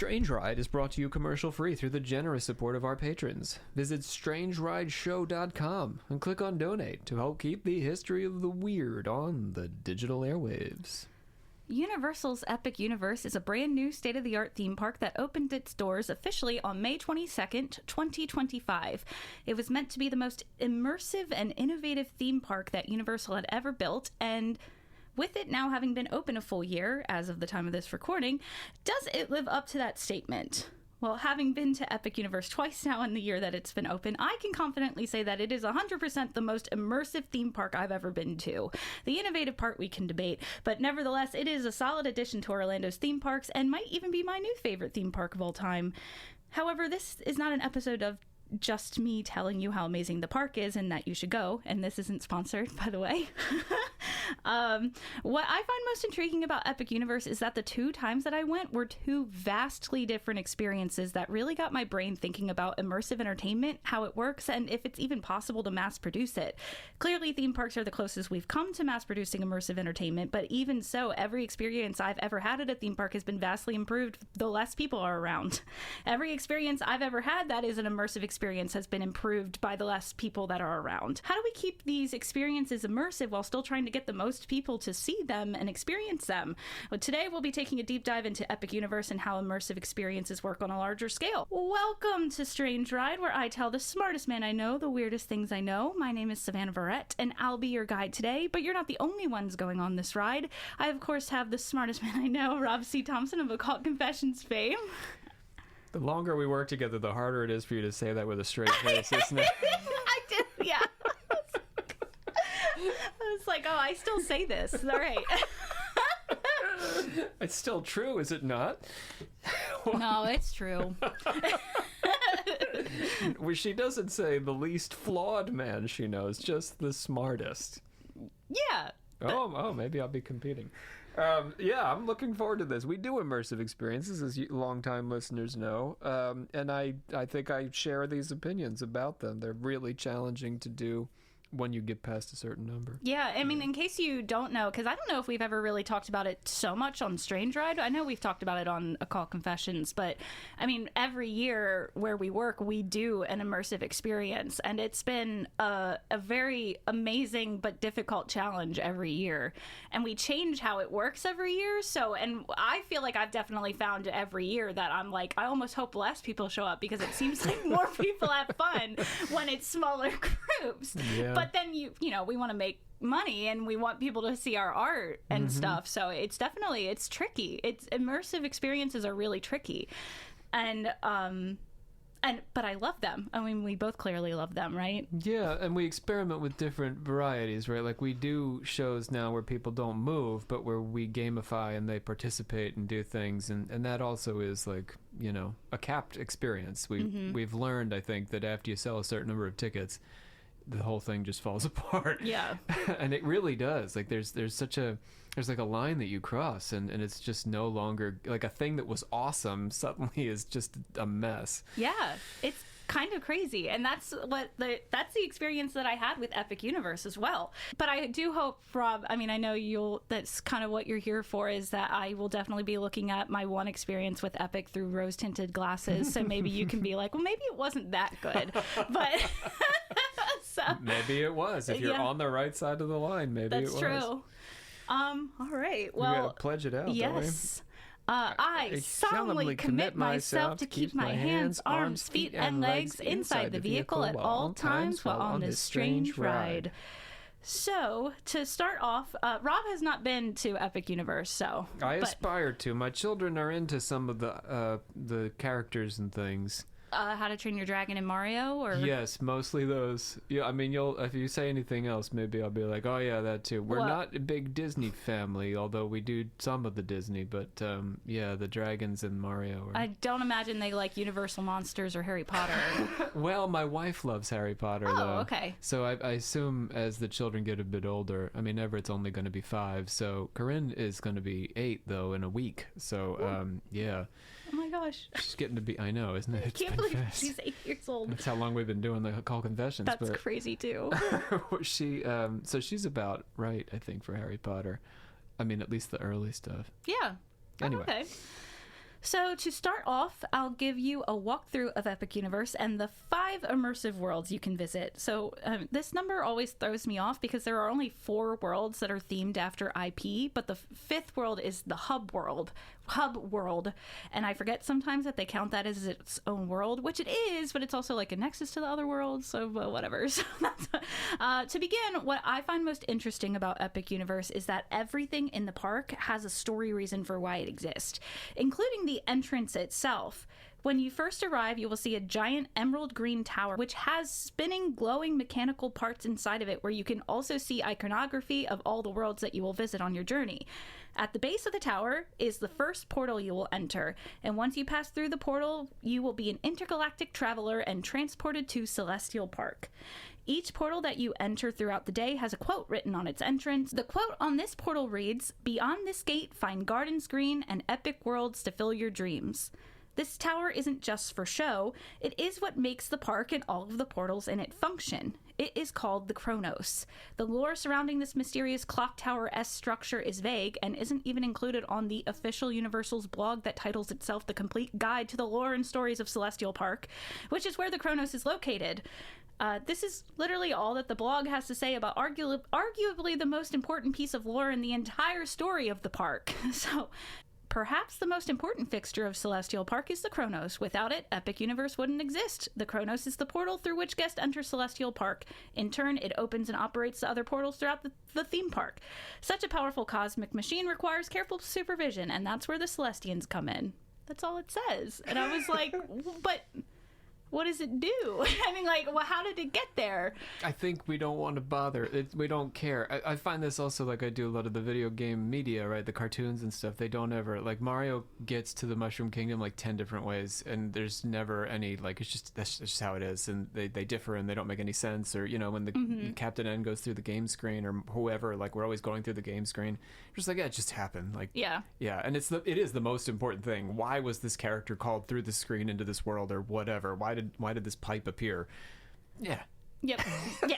Strange Ride is brought to you commercial-free through the generous support of our patrons. Visit strangerideshow.com and click on Donate to help keep the history of the weird on the digital airwaves. Universal's Epic Universe is a brand new state-of-the-art theme park that opened its doors officially on May 22nd, 2025. It was meant to be the most immersive and innovative theme park that Universal had ever built, and with it now having been open a full year, as of the time of this recording, does it live up to that statement? Well, having been to Epic Universe twice now in the year that it's been open, I can confidently say that it is 100% the most immersive theme park I've ever been to. The innovative part we can debate, but nevertheless, it is a solid addition to Orlando's theme parks and might even be my new favorite theme park of all time. However, this is not an episode of just me telling you how amazing the park is and that you should go, and this isn't sponsored, by the way. What I find most intriguing about Epic Universe is that the 2 times that I went were 2 vastly different experiences that really got my brain thinking about immersive entertainment, how it works, and if it's even possible to mass produce it. Clearly, theme parks are the closest we've come to mass producing immersive entertainment, but even so, every experience I've ever had at a theme park has been vastly improved the less people are around. Every experience I've ever had that is an immersive experience has been improved by the less people that are around. How do we keep these experiences immersive while still trying to get the most people to see them and experience them? Well, today we'll be taking a deep dive into Epic Universe and how immersive experiences work on a larger scale. Welcome to Strange Ride, where I tell the smartest man I know the weirdest things I know. My name is Savannah Verrett, and I'll be your guide today, but you're not the only ones going on this ride. I, of course, have the smartest man I know, Rob C. Thompson of Occult Confessions fame. The longer we work together, the harder it is for you to say that with a straight face, isn't it? I did, yeah. I was like, oh, I still say this. All right. It's still true, is it not? No, it's true. Well, she doesn't say the least flawed man she knows, just the smartest. Yeah. Oh, maybe I'll be competing. Yeah, I'm looking forward to this. We do immersive experiences, as you longtime listeners know, and I think I share these opinions about them. They're really challenging to do when you get past a certain number. Yeah, I mean, in case you don't know, because I don't know if we've ever really talked about it so much on Strange Ride. I know we've talked about it on Occult Confessions, but I mean, every year where we work, we do an immersive experience, and it's been a very amazing but difficult challenge every year. And we change how it works every year. So, and I feel like I've definitely found every year that I'm like, I almost hope less people show up because it seems like more people have fun when it's smaller groups. Yeah. But then you know, we want to make money and we want people to see our art and stuff. So it's definitely, it's tricky. It's immersive experiences are really tricky. But I love them. I mean, we both clearly love them, right? Yeah, and we experiment with different varieties, right? Like we do shows now where people don't move, but where we gamify and they participate and do things, and that also is like, you know, a capped experience. We've learned, I think, that after you sell a certain number of tickets, the whole thing just falls apart. Yeah. And it really does. Like there's like a line that you cross, and it's just no longer like a thing that was awesome suddenly is just a mess. Yeah, it's kind of crazy, and that's the experience that I had with Epic Universe as well. But I do hope, Rob, I mean, I know that's kind of what you're here for, is that I will definitely be looking at my one experience with Epic through rose-tinted glasses, so maybe you can be like, well, maybe it wasn't that good, but so, maybe it was. If you're on the right side of the line, maybe that's it was. True. All right. Well, we gotta pledge it out. Yes. I solemnly commit myself to keep my hands, arms, feet, and legs inside the vehicle at all times while on this strange ride. So, to start off, Rob has not been to Epic Universe, so... I aspire to. My children are into some of the characters and things. How to Train Your Dragon and Mario, or yes, mostly those. Yeah, I mean, if you say anything else, maybe I'll be like, oh yeah, that too. We're not a big Disney family, although we do some of the Disney. But yeah, the dragons and Mario. I don't imagine they like Universal Monsters or Harry Potter. Well, my wife loves Harry Potter, though. Oh, okay. So I assume as the children get a bit older, I mean, Everett's only going to be 5, so Corinne is going to be 8 though in a week. So yeah. Oh my gosh. She's getting to be. I know, isn't it? I can't believe she's 8 years old. That's how long we've been doing the Occult Confessions. That's crazy too. So she's about right, I think, for Harry Potter. I mean, at least the early stuff. Yeah. Anyway. Okay. So to start off, I'll give you a walkthrough of Epic Universe and the 5 immersive worlds you can visit. So this number always throws me off because there are only 4 worlds that are themed after IP, but the 5th world is the hub world, and I forget sometimes that they count that as its own world, which it is, but it's also like a nexus to the other worlds, so whatever. So to begin, what I find most interesting about Epic Universe is that everything in the park has a story reason for why it exists, including the entrance itself. When you first arrive, you will see a giant emerald green tower, which has spinning, glowing mechanical parts inside of it, where you can also see iconography of all the worlds that you will visit on your journey. At the base of the tower is the first portal you will enter, and once you pass through the portal, you will be an intergalactic traveler and transported to Celestial Park. Each portal that you enter throughout the day has a quote written on its entrance. The quote on this portal reads, "Beyond this gate, find gardens green and epic worlds to fill your dreams." This tower isn't just for show, it is what makes the park and all of the portals in it function. It is called the Chronos. The lore surrounding this mysterious clock tower-esque structure is vague and isn't even included on the official Universal's blog that titles itself The Complete Guide to the Lore and Stories of Celestial Park, which is where the Chronos is located. This is literally all that the blog has to say about arguably the most important piece of lore in the entire story of the park. So, perhaps the most important fixture of Celestial Park is the Chronos. Without it, Epic Universe wouldn't exist. The Chronos is the portal through which guests enter Celestial Park. In turn, it opens and operates the other portals throughout the theme park. Such a powerful cosmic machine requires careful supervision, and that's where the Celestians come in. That's all it says. And I was like, but what does it do? I mean, like, well, how did it get there? I think we don't want to bother. We don't care. I find this also, like, I do a lot of the video game media, right? The cartoons and stuff. They don't ever, like, Mario gets to the Mushroom Kingdom like 10 different ways, and there's never any, like, that's just how it is, and they differ and they don't make any sense. Or, you know, when the Captain N goes through the game screen, or whoever, like, we're always going through the game screen. Just like, yeah, it just happened. Like, yeah, and it is the most important thing. Why was this character called through the screen into this world, or whatever? Why did this pipe appear? Yeah. Yep. Yeah.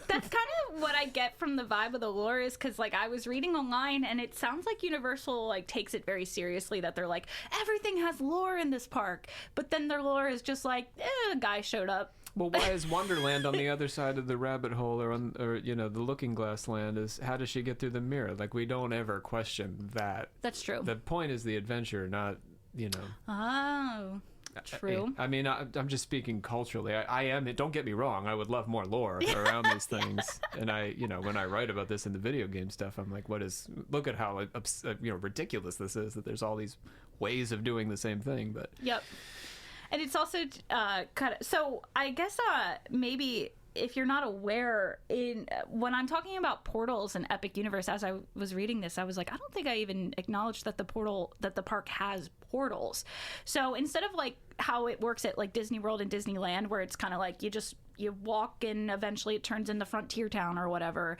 That's kind of what I get from the vibe of the lore, is because, like, I was reading online and it sounds like Universal, like, takes it very seriously, that they're like, everything has lore in this park, but then their lore is just like, a guy showed up. Well, why is Wonderland on the other side of the rabbit hole, or you know, the Looking Glass Land? Is how does she get through the mirror? Like, we don't ever question that. That's true. The point is the adventure, not, you know. Oh. True. I mean, I'm just speaking culturally. I am. Don't get me wrong. I would love more lore around these things. And when I write about this in the video game stuff, I'm like, look at how ridiculous this is, that there's all these ways of doing the same thing. But yep. And it's also kind of, so I guess maybe if you're not aware, when I'm talking about portals in Epic Universe, as I was reading this, I was like, I don't think I even acknowledged that the park has portals. So instead of like how it works at like Disney World and Disneyland, where it's kind of like you walk and eventually it turns into Frontier Town or whatever,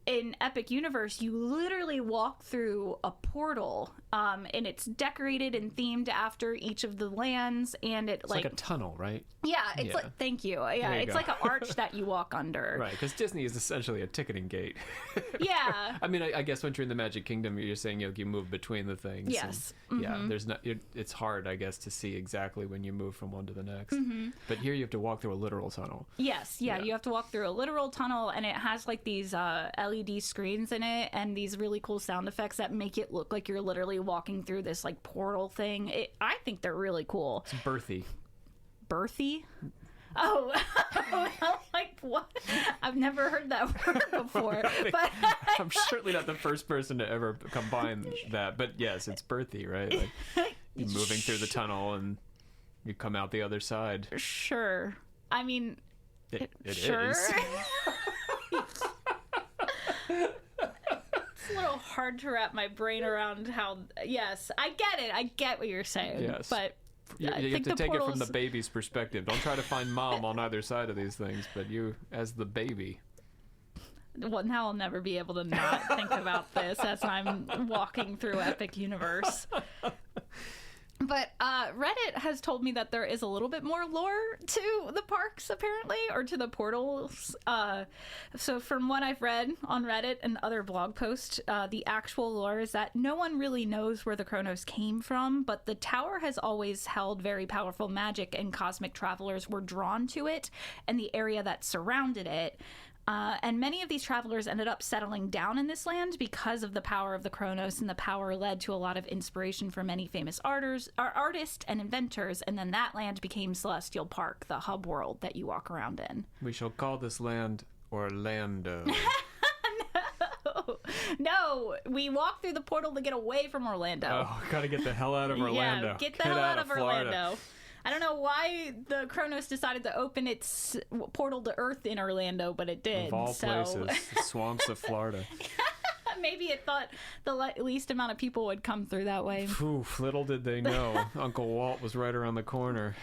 in Epic Universe you literally walk through a portal, and it's decorated and themed after each of the lands, and it's like a tunnel, right? Yeah, it's like, thank you. Yeah, it's like an arch that you walk under. Right, because Disney is essentially a ticketing gate. Yeah. I mean, I guess once you're in the Magic Kingdom, you're saying you move between the things. Yes. And, yeah, there's not. It's hard, I guess, to see exactly when you move from one to the next. But here you have to walk through a literal tunnel. Yes, yeah, you have to walk through a literal tunnel, and it has like these LED screens in it and these really cool sound effects that make it look like you're literally walking through this like portal thing. I think they're really cool. It's birthy. Birthy? Oh, like what? I've never heard that word before. But I'm certainly not the first person to ever combine that. But yes, it's birthy, right? Like you're moving through the tunnel and you come out the other side. Sure. I mean, it sure. is. It's a little hard to wrap my brain around how. Yes, I get it. I get what you're saying. Yes. But you have to take it from the baby's perspective. Don't try to find mom on either side of these things, but you as the baby. Well, now I'll never be able to not think about this as I'm walking through Epic Universe. But Reddit has told me that there is a little bit more lore to the parks, apparently, or to the portals. So from what I've read on Reddit and other blog posts, the actual lore is that no one really knows where the Kronos came from, but the tower has always held very powerful magic, and cosmic travelers were drawn to it and the area that surrounded it. And many of these travelers ended up settling down in this land because of the power of the Kronos, and the power led to a lot of inspiration for many famous artists and inventors, and then that land became Celestial Park, the hub world that you walk around in. We shall call this land Orlando. No, we walk through the portal to get away from Orlando. Oh, gotta get the hell out of Orlando. Yeah, get the hell out of Orlando. I don't know why the Kronos decided to open its portal to Earth in Orlando, but it did. Of all places, the swamps of Florida. Maybe it thought the least amount of people would come through that way. Oof, little did they know. Uncle Walt was right around the corner.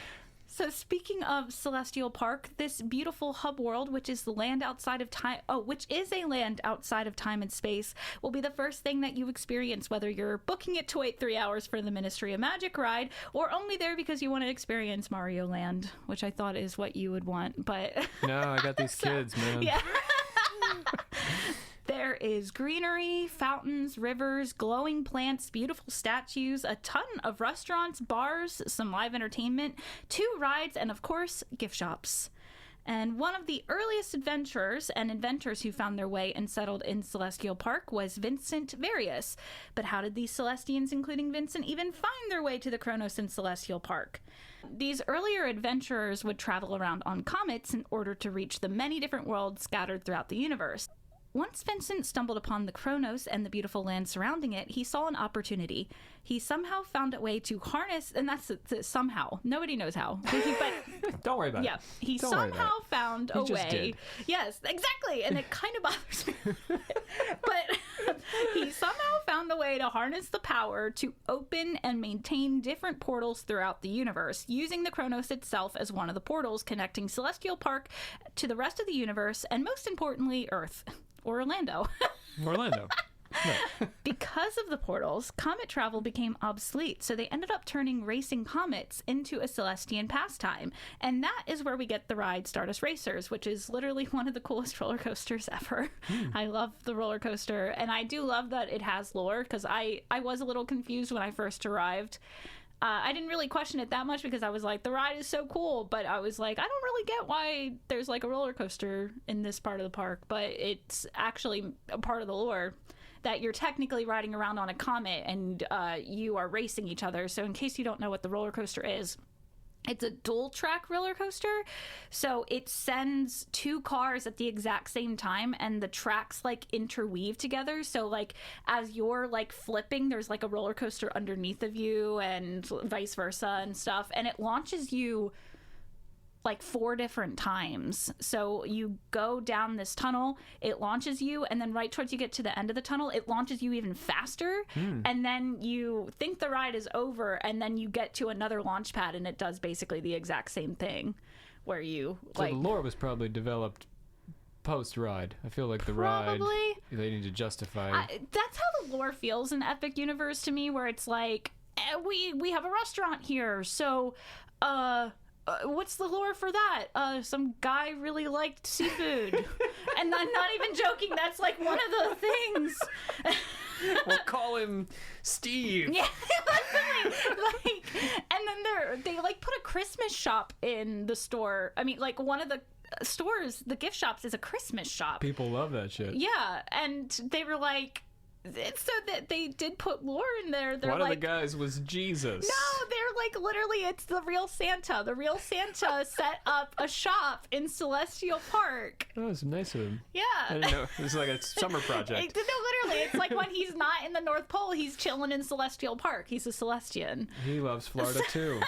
So speaking of Celestial Park, this beautiful hub world, which is the land outside of time, which is a land outside of time and space, will be the first thing that you experience, whether you're booking it to wait 3 hours for the Ministry of Magic ride, or only there because you want to experience Mario Land, which I thought is what you would want, but... No, I got these kids, man. Yeah. There is greenery, fountains, rivers, glowing plants, beautiful statues, a ton of restaurants, bars, some live entertainment, 2 rides, and of course, gift shops. And one of the earliest adventurers and inventors who found their way and settled in Celestial Park was Vincent Various. But how did these Celestians, including Vincent, even find their way to the Kronos in Celestial Park? These earlier adventurers would travel around on comets in order to reach the many different worlds scattered throughout the universe. Once Vincent stumbled upon the Kronos and the beautiful land surrounding it, he saw an opportunity. He somehow found a way to harness, and that's somehow. Nobody knows how. But don't worry about it. Yeah, he Don't somehow found a just way. did. Yes, exactly, and it kind of bothers me. But he somehow found a way to harness the power to open and maintain different portals throughout the universe, using the Kronos itself as one of the portals connecting Celestial Park to the rest of the universe, and most importantly, Earth. Or Orlando. Orlando. No. Because of the portals, comet travel became obsolete, so they ended up turning racing comets into a Celestian pastime. And that is where we get the ride Stardust Racers, which is literally one of the coolest roller coasters ever. I love the roller coaster, and I do love that it has lore, because I was a little confused when I first arrived. I didn't really question it that much because I was like, the ride is so cool, but I was like, I don't really get why there's like a roller coaster in this part of the park, but it's actually a part of the lore that you're technically riding around on a comet and you are racing each other. So in case you don't know what the roller coaster is, it's a dual track roller coaster. So it sends 2 cars at the exact same time, and the tracks like interweave together. So like as you're like flipping, there's like a roller coaster underneath of you and vice versa and stuff. And it launches you like 4 different times. So you go down this tunnel, it launches you, and then right towards you get to the end of the tunnel, it launches you even faster. And then you think the ride is over, and then you get to another launch pad, and it does basically the exact same thing where you So like... the lore was probably developed post-ride. I feel like the Probably. ride, they need to justify. That's how the lore feels in Epic Universe to me, where it's like, we have a restaurant here, so what's the lore for that? Some guy really liked seafood. And I'm not even joking, that's like one of the things. We'll call him Steve. Yeah, like, and then they like put a Christmas shop in the store. I mean, like one of the stores, the gift shops, is a Christmas shop. People love that shit. Yeah, and they were like, so that they did put lore in there. They're One like, of the guys was Jesus. no, they're like, literally, it's the real Santa. The real Santa set up a shop in Celestial Park. Oh, it's nice of him. Yeah. I didn't know. It was like a summer project. No, literally, it's like when he's not in the North Pole, he's chilling in Celestial Park. He's a Celestian. He loves Florida too.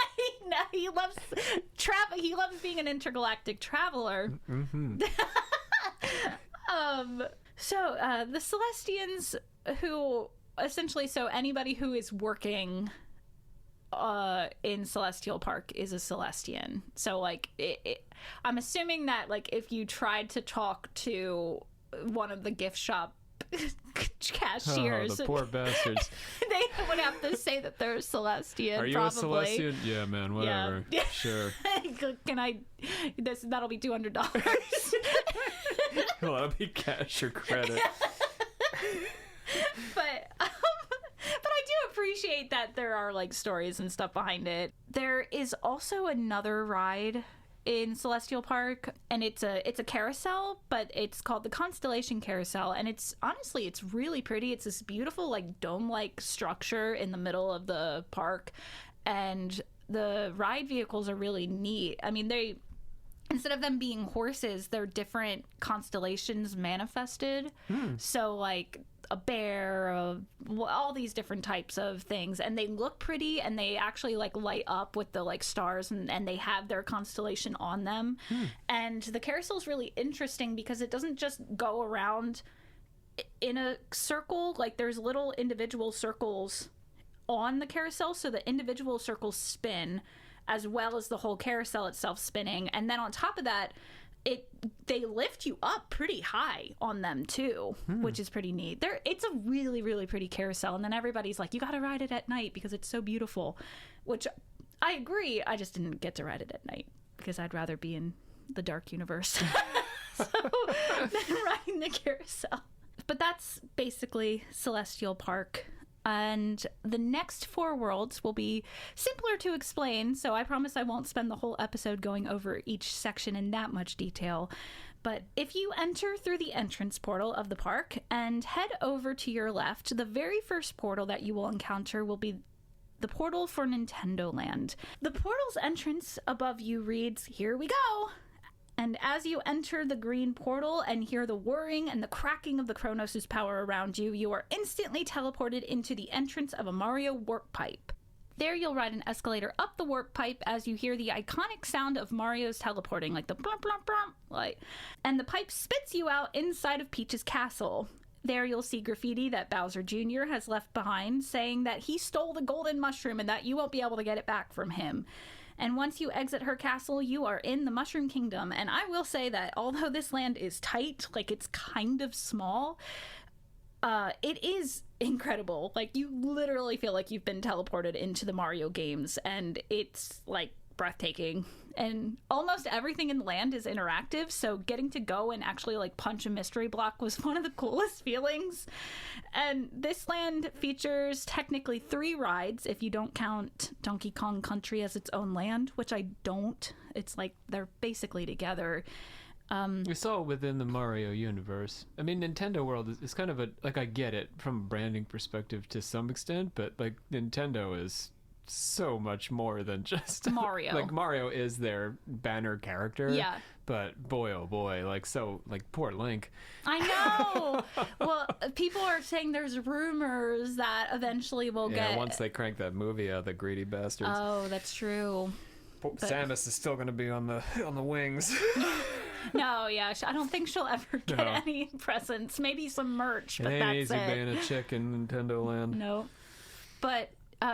He loves travel. He loves being an intergalactic traveler. Mm-hmm. So the Celestians, who essentially, so anybody who is working in Celestial Park is a Celestian. So like I'm assuming that like if you tried to talk to one of the gift shop cashiers. Oh, the poor bastards. They would have to say that they're Celestian. Are you probably. a Celestian? Yeah, man, whatever. Yeah. Sure. Can I? That'll be $200. Well, that'll be cash or credit. But I do appreciate that there are like stories and stuff behind it. There is also another ride in Celestial Park, and it's a carousel, but it's called the Constellation Carousel, and it's really pretty. It's this beautiful like dome-like structure in the middle of the park, and the ride vehicles are really neat. I mean, instead of them being horses, they're different constellations manifested. So like a bear, all these different types of things, and they look pretty, and they actually like light up with the like stars, and they have their constellation on them. And the carousel is really interesting because it doesn't just go around in a circle. Like there's little individual circles on the carousel, so the individual circles spin as well as the whole carousel itself spinning, and then on top of that, they lift you up pretty high on them too, which is pretty neat. It's a really, really pretty carousel, and then everybody's like, you gotta ride it at night because it's so beautiful, which I agree. I just didn't get to ride it at night because I'd rather be in the dark universe than riding the carousel. But that's basically Celestial Park. And the next 4 worlds will be simpler to explain, so I promise I won't spend the whole episode going over each section in that much detail. But if you enter through the entrance portal of the park and head over to your left, the very first portal that you will encounter will be the portal for Nintendo Land. The portal's entrance above you reads, "Here we go!" And as you enter the green portal and hear the whirring and the cracking of the Kronos' power around you, you are instantly teleported into the entrance of a Mario warp pipe. There you'll ride an escalator up the warp pipe as you hear the iconic sound of Mario's teleporting, like the blump blump blump, like, and the pipe spits you out inside of Peach's castle. There you'll see graffiti that Bowser Jr. has left behind saying that he stole the golden mushroom and that you won't be able to get it back from him. And once you exit her castle, you are in the Mushroom Kingdom. And I will say that although this land is tight, like it's kind of small, it is incredible. Like you literally feel like you've been teleported into the Mario games, and it's like breathtaking. And almost everything in the land is interactive, so getting to go and actually like punch a mystery block was one of the coolest feelings. And this land features technically 3 rides if you don't count Donkey Kong Country as its own land, which I don't. It's like they're basically together. We saw it within the Mario universe. I mean, Nintendo World is kind of I get it from a branding perspective to some extent, but like Nintendo is so much more than just Mario. Like Mario is their banner character. Yeah. But boy, oh boy, like poor Link. I know. Well, people are saying there's rumors that eventually we'll get. Yeah, once they crank that movie out, the greedy bastards. Oh, that's true. Samus is still going to be on the wings. No, yeah, I don't think she'll ever get any presents. Maybe some merch, but it ain't that's easy it. being a chick in Nintendo Land. No, but.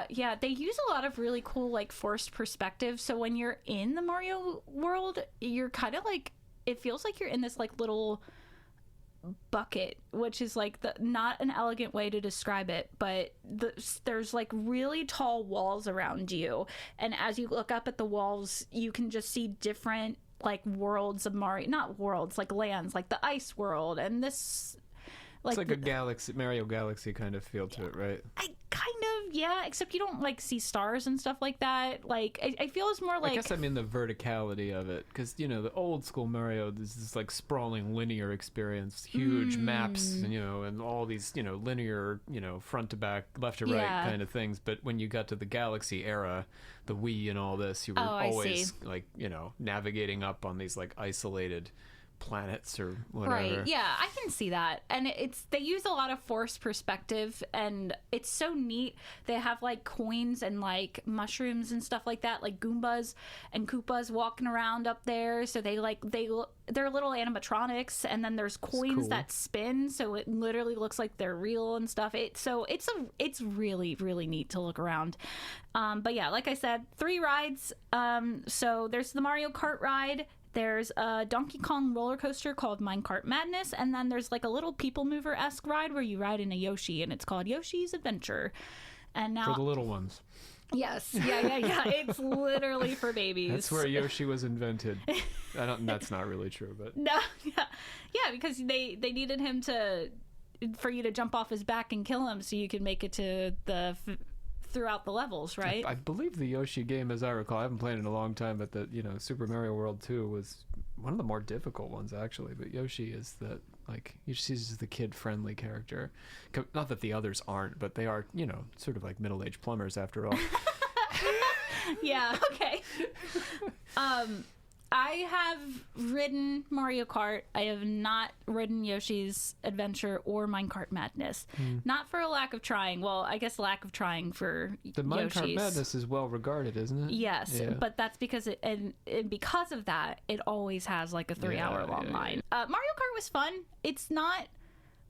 Yeah, they use a lot of really cool, like, forced perspective. So when you're in the Mario world, you're kind of like, it feels like you're in this, like, little bucket, which is, like, not an elegant way to describe it, but there's, like, really tall walls around you. And as you look up at the walls, you can just see different, like, worlds of Mario, not worlds, like, lands, like the ice world, and this... It's like a Mario Galaxy kind of feel to it, right? Yeah, except you don't like see stars and stuff like that. Like I feel it's more like, I guess I mean the verticality of it, because the old school Mario, this is like sprawling linear experience, huge maps, and all these linear, front to back, left to right kind of things. But when you got to the Galaxy era, the Wii and all this, you were always like navigating up on these like isolated planets or whatever. Right, yeah, I can see that. And they use a lot of forced perspective, and it's so neat. They have like coins and like mushrooms and stuff like that, like Goombas and Koopas walking around up there. So they're little animatronics, and then there's coins that spin, so it literally looks like they're real and stuff. It's really, really neat to look around. But yeah, like I said, 3 rides. So there's the Mario Kart ride. There's a Donkey Kong roller coaster called Minecart Madness, and then there's like a little People Mover-esque ride where you ride in a Yoshi, and it's called Yoshi's Adventure. And now For the little ones. Yes, yeah. It's literally for babies. That's where Yoshi was invented. That's not really true, but no, yeah, because they needed him for you to jump off his back and kill him, so you could make it to throughout the levels, right? I believe the Yoshi game, as I recall, I haven't played it in a long time, but the Super Mario World 2 was one of the more difficult ones actually. But Yoshi is Yoshi's the kid-friendly character. Not that the others aren't, but they are, sort of like middle-aged plumbers after all. Yeah. Okay. I have ridden Mario Kart. I have not ridden Yoshi's Adventure or Minecart Madness. Not for a lack of trying. Well, I guess lack of trying for the Minecart Madness is well regarded, isn't it? Yes, yeah. But that's because and because of that, it always has like a 3-hour long line. Mario Kart was fun. It's not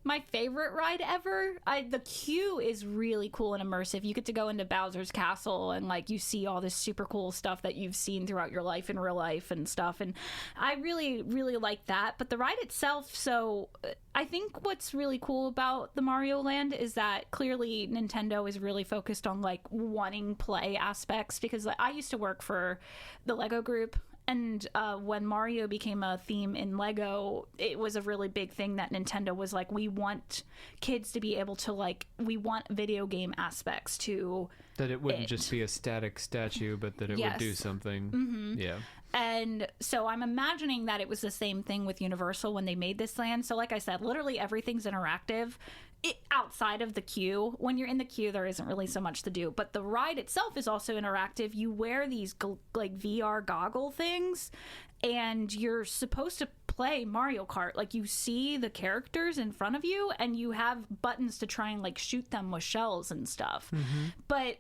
my favorite ride ever. The queue is really cool and immersive. You get to go into Bowser's castle and like you see all this super cool stuff that you've seen throughout your life in real life and stuff. And I really, really like that. But the ride itself, so I think what's really cool about the Mario Land is that clearly Nintendo is really focused on like wanting play aspects, because I used to work for the Lego Group. And when Mario became a theme in Lego, it was a really big thing that Nintendo was like, we want kids to be able to, like, we want video game aspects to that it wouldn't just be a static statue, but that it would do something. Mm-hmm. Yeah. And so I'm imagining that it was the same thing with Universal when they made this land. So like I said, literally everything's interactive. Outside of the queue. When you're in the queue, there isn't really so much to do, but the ride itself is also interactive. You wear these like VR goggle things and you're supposed to play Mario Kart. Like you see the characters in front of you and you have buttons to try and like shoot them with shells and stuff. Mm-hmm. But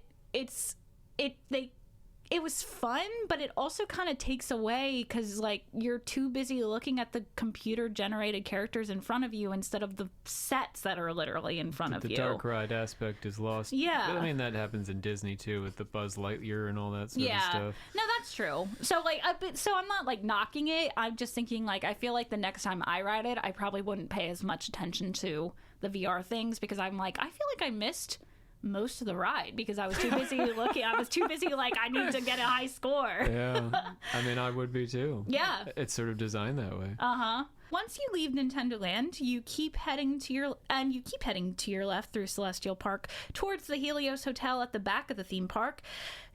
it was fun, but it also kind of takes away because like you're too busy looking at the computer generated characters in front of you instead of the sets that are literally in front of you. The dark ride aspect is lost. Yeah. I mean, that happens in Disney too with the Buzz Lightyear and all that sort of stuff. No, that's true. So like, so I'm not like knocking it. I'm just thinking like, I feel like the next time I ride it, I probably wouldn't pay as much attention to the VR things because I'm like, I feel like I missed most of the ride because I was too busy looking. I was too busy like, I need to get a high score. Yeah. I mean, I would be too. Yeah. It's sort of designed that way. Uh-huh. Once you leave Nintendo Land, you keep heading to your left through Celestial Park towards the Helios Hotel at the back of the theme park.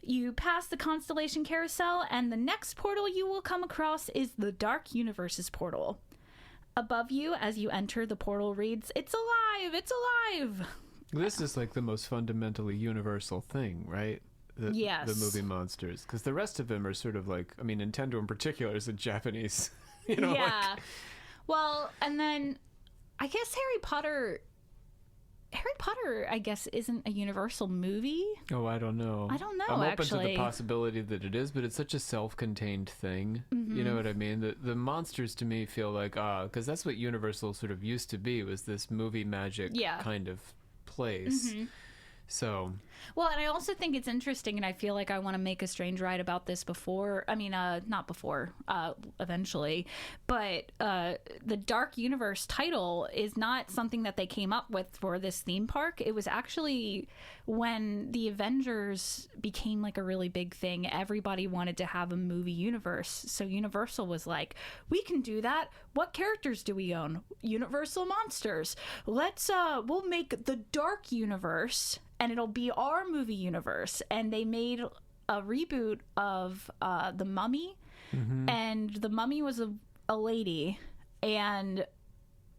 You pass the Constellation Carousel, and the next portal you will come across is the Dark Universes portal. Above you, as you enter, the portal reads, "It's alive! It's alive!" This is like the most fundamentally universal thing, right? Yes. The movie monsters. Because the rest of them are sort of like, I mean, Nintendo in particular is a Japanese, Yeah. Like... Well, and then I guess Harry Potter, I guess, isn't a Universal movie. Oh, I don't know. I'm open to the possibility that it is, but it's such a self-contained thing. Mm-hmm. You know what I mean? The monsters to me feel like, because that's what Universal sort of used to be, was this movie magic kind of place. Mm-hmm. So, well, and I also think it's interesting, and I feel like I want to make a strange ride about this eventually, but the Dark Universe title is not something that they came up with for this theme park. It was actually when the Avengers became like a really big thing, everybody wanted to have a movie universe. So Universal was like, we can do that. What characters do we own? Universal monsters. We'll make the Dark Universe, and it'll be our movie universe. And they made a reboot of The Mummy, mm-hmm. and The Mummy was a lady, and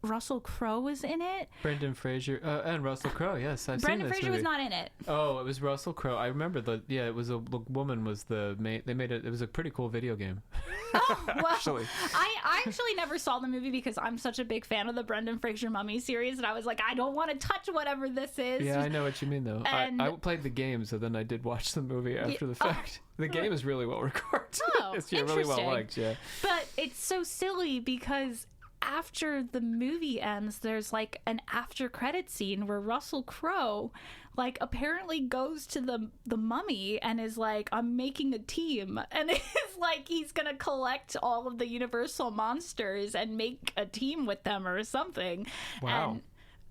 Russell Crowe was in it. Brendan Fraser and Russell Crowe. Yes, Brendan Fraser was not in it. Oh, it was Russell Crowe. I remember it was a woman was the main. They made it. It was a pretty cool video game. Oh, well, actually, I actually never saw the movie because I'm such a big fan of the Brendan Fraser Mummy series, and I was like, I don't want to touch whatever this is. Yeah, I know what you mean though. And I played the game, so then I did watch the movie after the fact. The game is really well recorded. Oh, it's really well liked. Yeah, but it's so silly because after the movie ends, there's like an after credit scene where Russell Crowe apparently goes to the Mummy and is like, I'm making a team, and is like he's gonna collect all of the Universal monsters and make a team with them or something. Wow.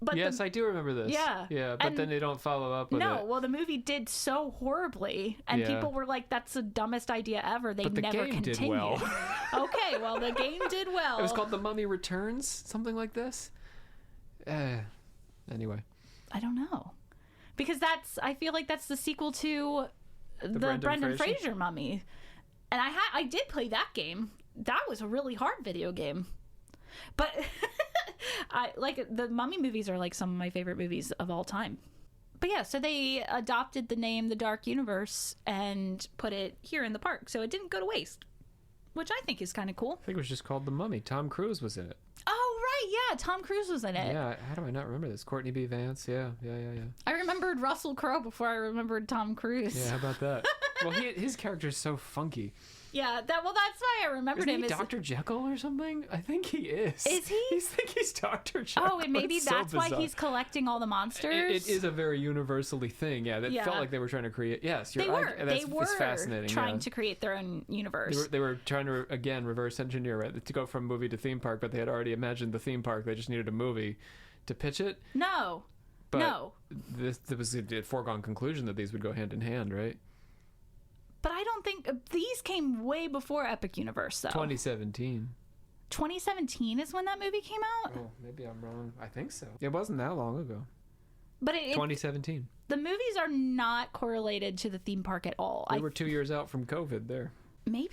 But yes, I do remember this. Yeah, but then they don't follow up with it. No, well, the movie did so horribly, and people were like, "That's the dumbest idea ever." They never continued. Did well. Okay, well, the game did well. It was called The Mummy Returns, something like this. Anyway, I don't know, because I feel like that's the sequel to the Brendan Fraser Mummy, and I did play that game. That was a really hard video game, but. I like the Mummy movies are like some of my favorite movies of all time. But yeah, so they adopted the name The Dark Universe and put it here in the park, so it didn't go to waste, which I think is kind of cool. I think it was just called The Mummy. Tom Cruise was in it. Oh right, yeah, Tom Cruise was in it. Yeah, how do I not remember this? Courtney B. Vance, yeah. I remembered Russell Crowe before I remembered Tom Cruise. Yeah, how about that? Well, his character is so funky. Yeah, that's why I remembered him. Isn't he Dr. Jekyll or something? I think he is. Is he? I think he's Dr. Jekyll. Oh, and maybe that's why he's collecting all the monsters? It is a very universally thing, yeah. That felt like they were trying to create... Yes, they were. They were fascinating, trying to create their own universe. They were trying to, again, reverse engineer, right? To go from movie to theme park, but they had already imagined the theme park. They just needed a movie to pitch it. No. This was a foregone conclusion that these would go hand in hand, right? But I don't think these came way before Epic Universe, though. 2017. 2017 is when that movie came out? Oh, maybe I'm wrong. I think so. It wasn't that long ago. But 2017. The movies are not correlated to the theme park at all. We were 2 years out from COVID there. Maybe.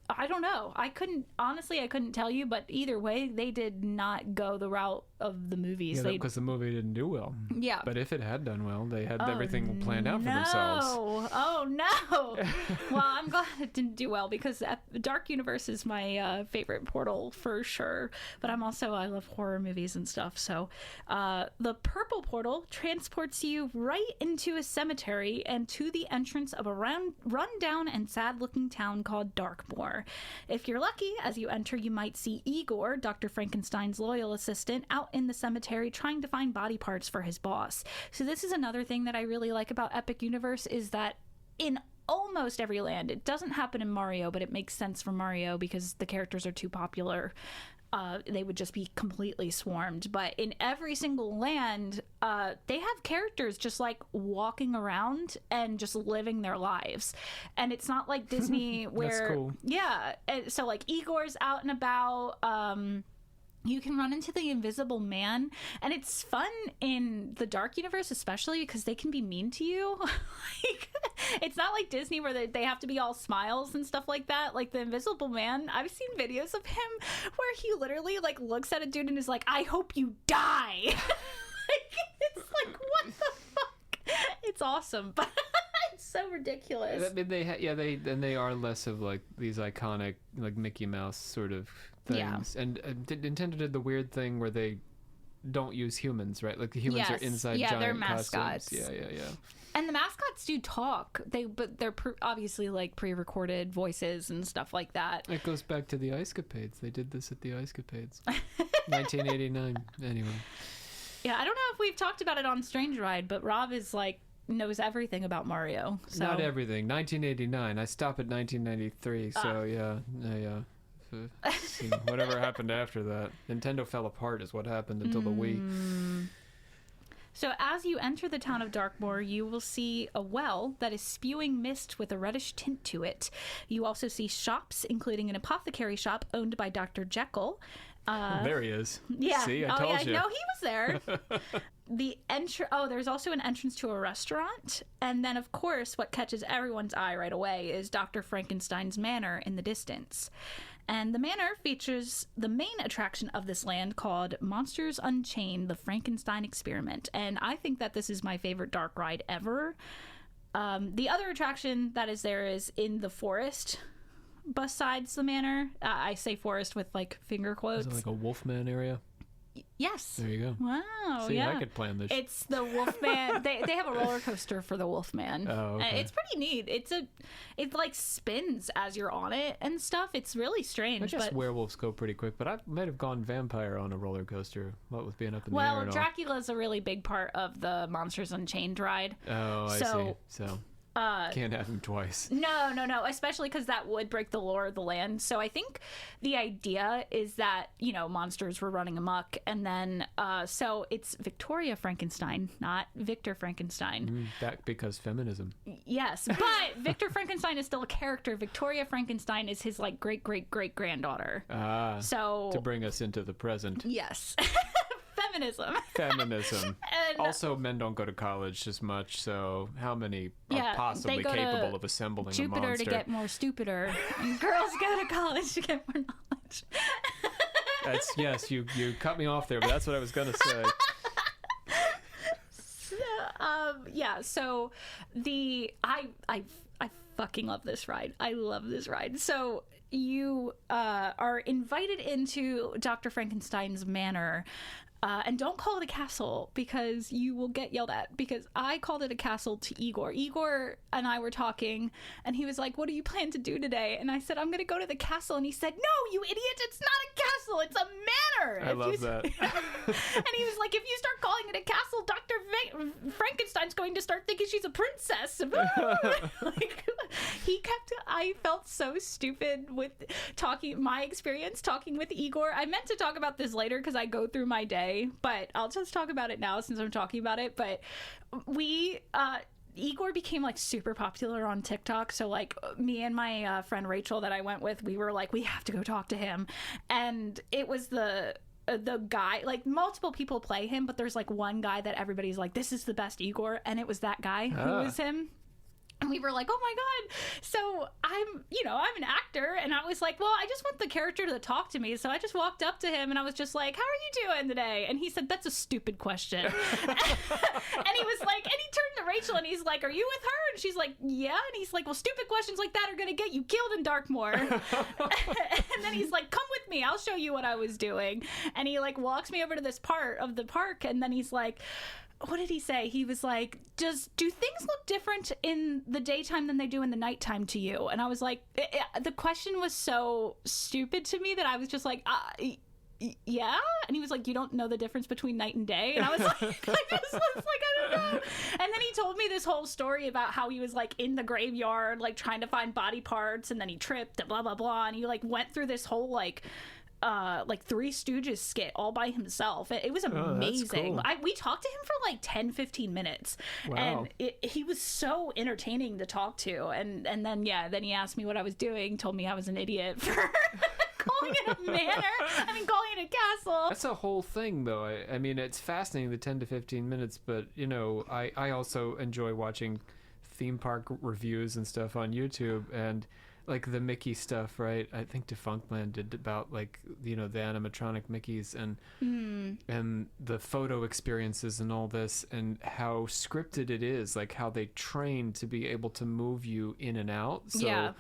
I don't know. I couldn't tell you, but either way, they did not go the route of the movies. Yeah, because the movie didn't do well. Yeah. But if it had done well, they had everything planned out for themselves. Oh, no. Well, I'm glad it didn't do well because Dark Universe is my favorite portal for sure. But I love horror movies and stuff. So the purple portal transports you right into a cemetery and to the entrance of a rundown and sad-looking town called Darkmoor. If you're lucky, as you enter, you might see Igor, Dr. Frankenstein's loyal assistant, out in the cemetery trying to find body parts for his boss. So this is another thing that I really like about Epic Universe is that in almost every land, it doesn't happen in Mario, but it makes sense for Mario because the characters are too popular. They would just be completely swarmed. But in every single land, they have characters just like walking around and just living their lives. And it's not like Disney where... That's cool. Yeah. So like Igor's out and about. You can run into the Invisible Man, and it's fun in the Dark Universe, especially because they can be mean to you. It's not like Disney where they have to be all smiles and stuff like that. Like the Invisible Man, I've seen videos of him where he literally like looks at a dude and is like, "I hope you die." It's like, what the fuck? It's awesome, but it's so ridiculous. I mean, they are less of like these iconic like Mickey Mouse sort of things. Yeah. And Nintendo did the weird thing where they don't use humans, right? Like the humans are inside giant they're mascots. Costumes. Yeah. And the mascots do talk. But they're obviously like pre-recorded voices and stuff like that. It goes back to the Ice Capades. They did this at the Ice Capades. 1989. Anyway. Yeah, I don't know if we've talked about it on Strange Ride, but Rob is like knows everything about Mario. So. Not everything. 1989. I stop at 1993. So yeah. Whatever happened after that. Nintendo fell apart is what happened until the Wii. So as you enter the town of Darkmoor, you will see a well that is spewing mist with a reddish tint to it. You also see shops, including an apothecary shop owned by Dr. Jekyll. There he is. Yeah. See, I told you. No, he was there. There's also an entrance to a restaurant. And then, of course, what catches everyone's eye right away is Dr. Frankenstein's manor in the distance. And the manor features the main attraction of this land called Monsters Unchained, the Frankenstein Experiment. And I think that this is my favorite dark ride ever. The other attraction that is there is in the forest besides the manor. I say forest with like finger quotes. Is it like a Wolfman area? Yes. There you go. Wow. See, yeah. I could plan this. It's the Wolfman. they have a roller coaster for the Wolfman. Oh, okay. It's pretty neat. It like spins as you're on it and stuff. It's really strange. I guess werewolves go pretty quick, but I might have gone vampire on a roller coaster. What with being up in the air and all. Well, Dracula's a really big part of the Monsters Unchained ride. Oh, I see. So Can't have him twice. No, especially because that would break the lore of the land. So I think the idea is that, you know, monsters were running amok, and then so it's Victoria Frankenstein, not Victor Frankenstein. That because feminism. Yes, but Victor Frankenstein is still a character. Victoria Frankenstein is his like great granddaughter. So to bring us into the present. Yes. Feminism. And also, men don't go to college as much, so how many are possibly capable of assembling Jupiter a monster? To get more stupider, and girls go to college to get more knowledge. Yes, you cut me off there, but that's what I was gonna say. So I fucking love this ride. I love this ride. So you are invited into Dr. Frankenstein's manor. And don't call it a castle because you will get yelled at, because I called it a castle to Igor. Igor and I were talking and he was like, what do you plan to do today? And I said, I'm going to go to the castle. And he said, no, you idiot. It's not a castle. It's a manor. I love that. And he was like, if you start calling it a castle, Dr. Frankenstein's going to start thinking she's a princess. Like, I felt so stupid with my experience talking with Igor. I meant to talk about this later because I go through my day, but I'll just talk about it now since I'm talking about it. But Igor became like super popular on TikTok. So like me and my friend Rachel that I went with, we were like, we have to go talk to him. And it was the guy, like multiple people play him, but there's like one guy that everybody's like, this is the best Igor. And it was that guy who was him. And we were like, oh my God. So I'm an actor. And I was like, well, I just want the character to talk to me. So I just walked up to him and I was just like, how are you doing today? And he said, that's a stupid question. And he was like, and he turned to Rachel and he's like, are you with her? And she's like, yeah. And he's like, well, stupid questions like that are going to get you killed in Darkmoor. And then he's like, come with me. I'll show you what I was doing. And he like walks me over to this part of the park. And then he's like, what did he say? He was like, do things look different in the daytime than they do in the nighttime to you? And I was like, the question was so stupid to me that I was just like, yeah. And he was like, you don't know the difference between night and day? And I was like, I don't know. And then he told me this whole story about how he was like in the graveyard, like trying to find body parts, and then he tripped and blah, blah, blah. And he like went through this whole like Three Stooges skit all by himself. It was amazing. Cool. We talked to him for like 10-15 minutes. Wow. And he was so entertaining to talk to. And then he asked me what I was doing, told me I was an idiot for calling it a manor. Calling it a castle. That's a whole thing, though. I mean, it's fascinating, the 10 to 15 minutes, but, you know, I also enjoy watching theme park reviews and stuff on YouTube, and like the Mickey stuff, right? I think Defunctland did about like, you know, the animatronic Mickeys and the photo experiences and all this, and how scripted it is, like how they train to be able to move you in and out. So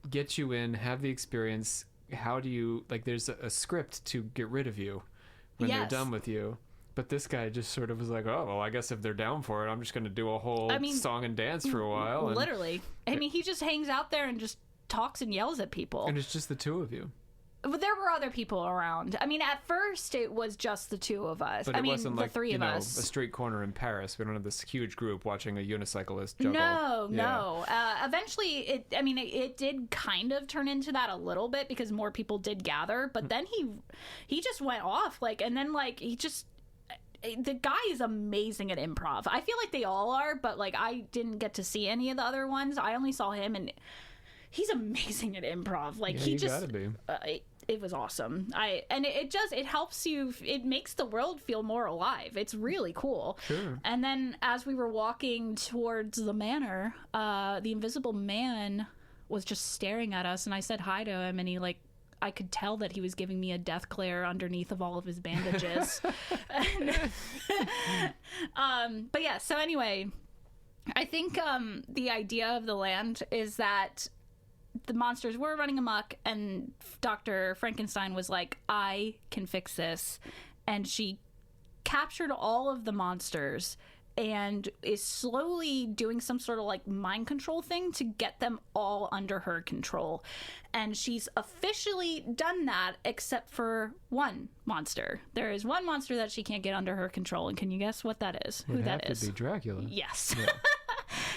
get you in, have the experience. How do you, like, there's a script to get rid of you when they're done with you. But this guy just sort of was like, oh, well, I guess if they're down for it, I'm just going to do a whole song and dance for a while. Literally. He just hangs out there and just talks and yells at people. And it's just the two of you. But there were other people around. At first it was just the two of us. But it wasn't the like, three of us. A street corner in Paris. We don't have this huge group watching a unicyclist juggle. No. Eventually, it did kind of turn into that a little bit because more people did gather. But then he just went off. The guy is amazing at improv. I feel like they all are, but like I didn't get to see any of the other ones. I only saw him, and he's amazing at improv. Gotta be. It was awesome. It helps you. It makes the world feel more alive. It's really cool. Sure. And then as we were walking towards the manor, the invisible man was just staring at us, and I said hi to him, and he I could tell that he was giving me a death glare underneath of all of his bandages. But yeah, so anyway, I think the idea of the land is that the monsters were running amok, and Dr. Frankenstein was like, I can fix this. And she captured all of the monsters and is slowly doing some sort of like mind control thing to get them all under her control. And she's officially done that except for one monster. There is one monster that she can't get under her control, and can you guess what that is? Who that is? Would have to be Dracula. Yes. Yeah.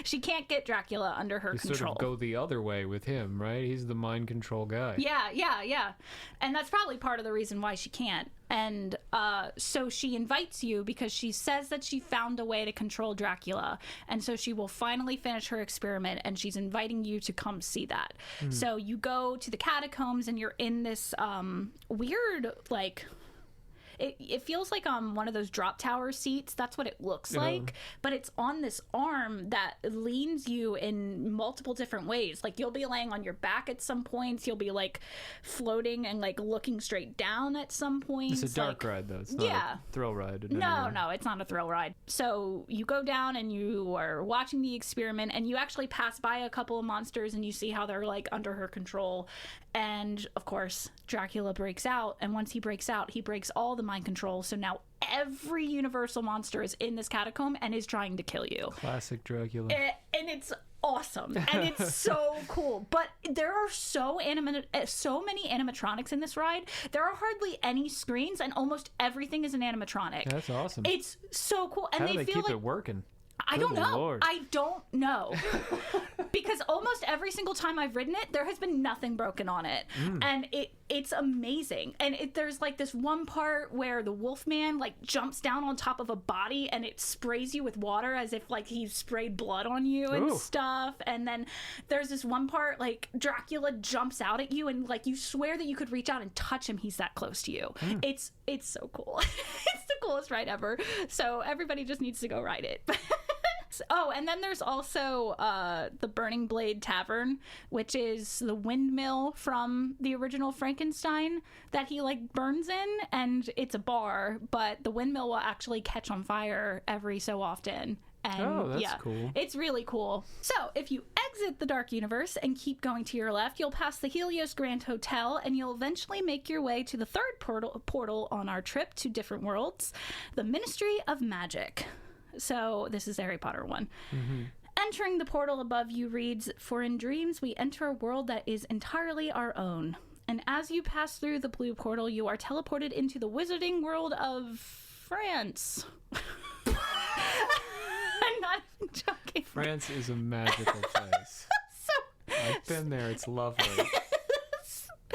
She can't get Dracula under her control. Sort of go the other way with him, right? He's the mind control guy. Yeah. And that's probably part of the reason why she can't. And so she invites you because she says that she found a way to control Dracula. And so she will finally finish her experiment, and she's inviting you to come see that. So you go to the catacombs, and you're in this weird, like... It feels like one of those drop tower seats. That's what it looks like. But it's on this arm that leans you in multiple different ways. Like, you'll be laying on your back at some points. You'll be, like, floating and, like, looking straight down at some points. It's a dark ride, though. It's not a thrill ride. No, it's not a thrill ride. So you go down and you are watching the experiment, and you actually pass by a couple of monsters, and you see how they're, like, under her control. And, of course, Dracula breaks out. And once he breaks out, he breaks all the mind control. So now every Universal monster is in this catacomb and is trying to kill you. Classic Dracula. And it's awesome. And it's so cool. But there are so many animatronics in this ride. There are hardly any screens, and almost everything is an animatronic. That's awesome. It's so cool. And how do they feel keep like... it working? I Good don't know. Lord. I don't know. Because almost every single time I've ridden it, there has been nothing broken on it. And it's amazing. And there's like this one part where the Wolfman like jumps down on top of a body, and it sprays you with water as if like he sprayed blood on you and stuff. And then there's this one part like Dracula jumps out at you, and like you swear that you could reach out and touch him. He's that close to you. It's so cool. It's the coolest ride ever. So everybody just needs to go ride it. Oh, and then there's also the Burning Blade Tavern, which is the windmill from the original Frankenstein that he like burns in, and it's a bar, but the windmill will actually catch on fire every so often. And that's cool. It's really cool. So if you exit the Dark Universe and keep going to your left, you'll pass the Helios Grand Hotel, and you'll eventually make your way to the third portal on our trip to different worlds, the Ministry of Magic. So this is the Harry Potter one. Entering the portal above you reads, "For in dreams we enter a world that is entirely our own. And as you pass through the blue portal, you are teleported into the wizarding world of France." I'm not joking. France is a magical place. I've been there. It's lovely.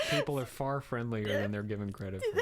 People are far friendlier than they're given credit for.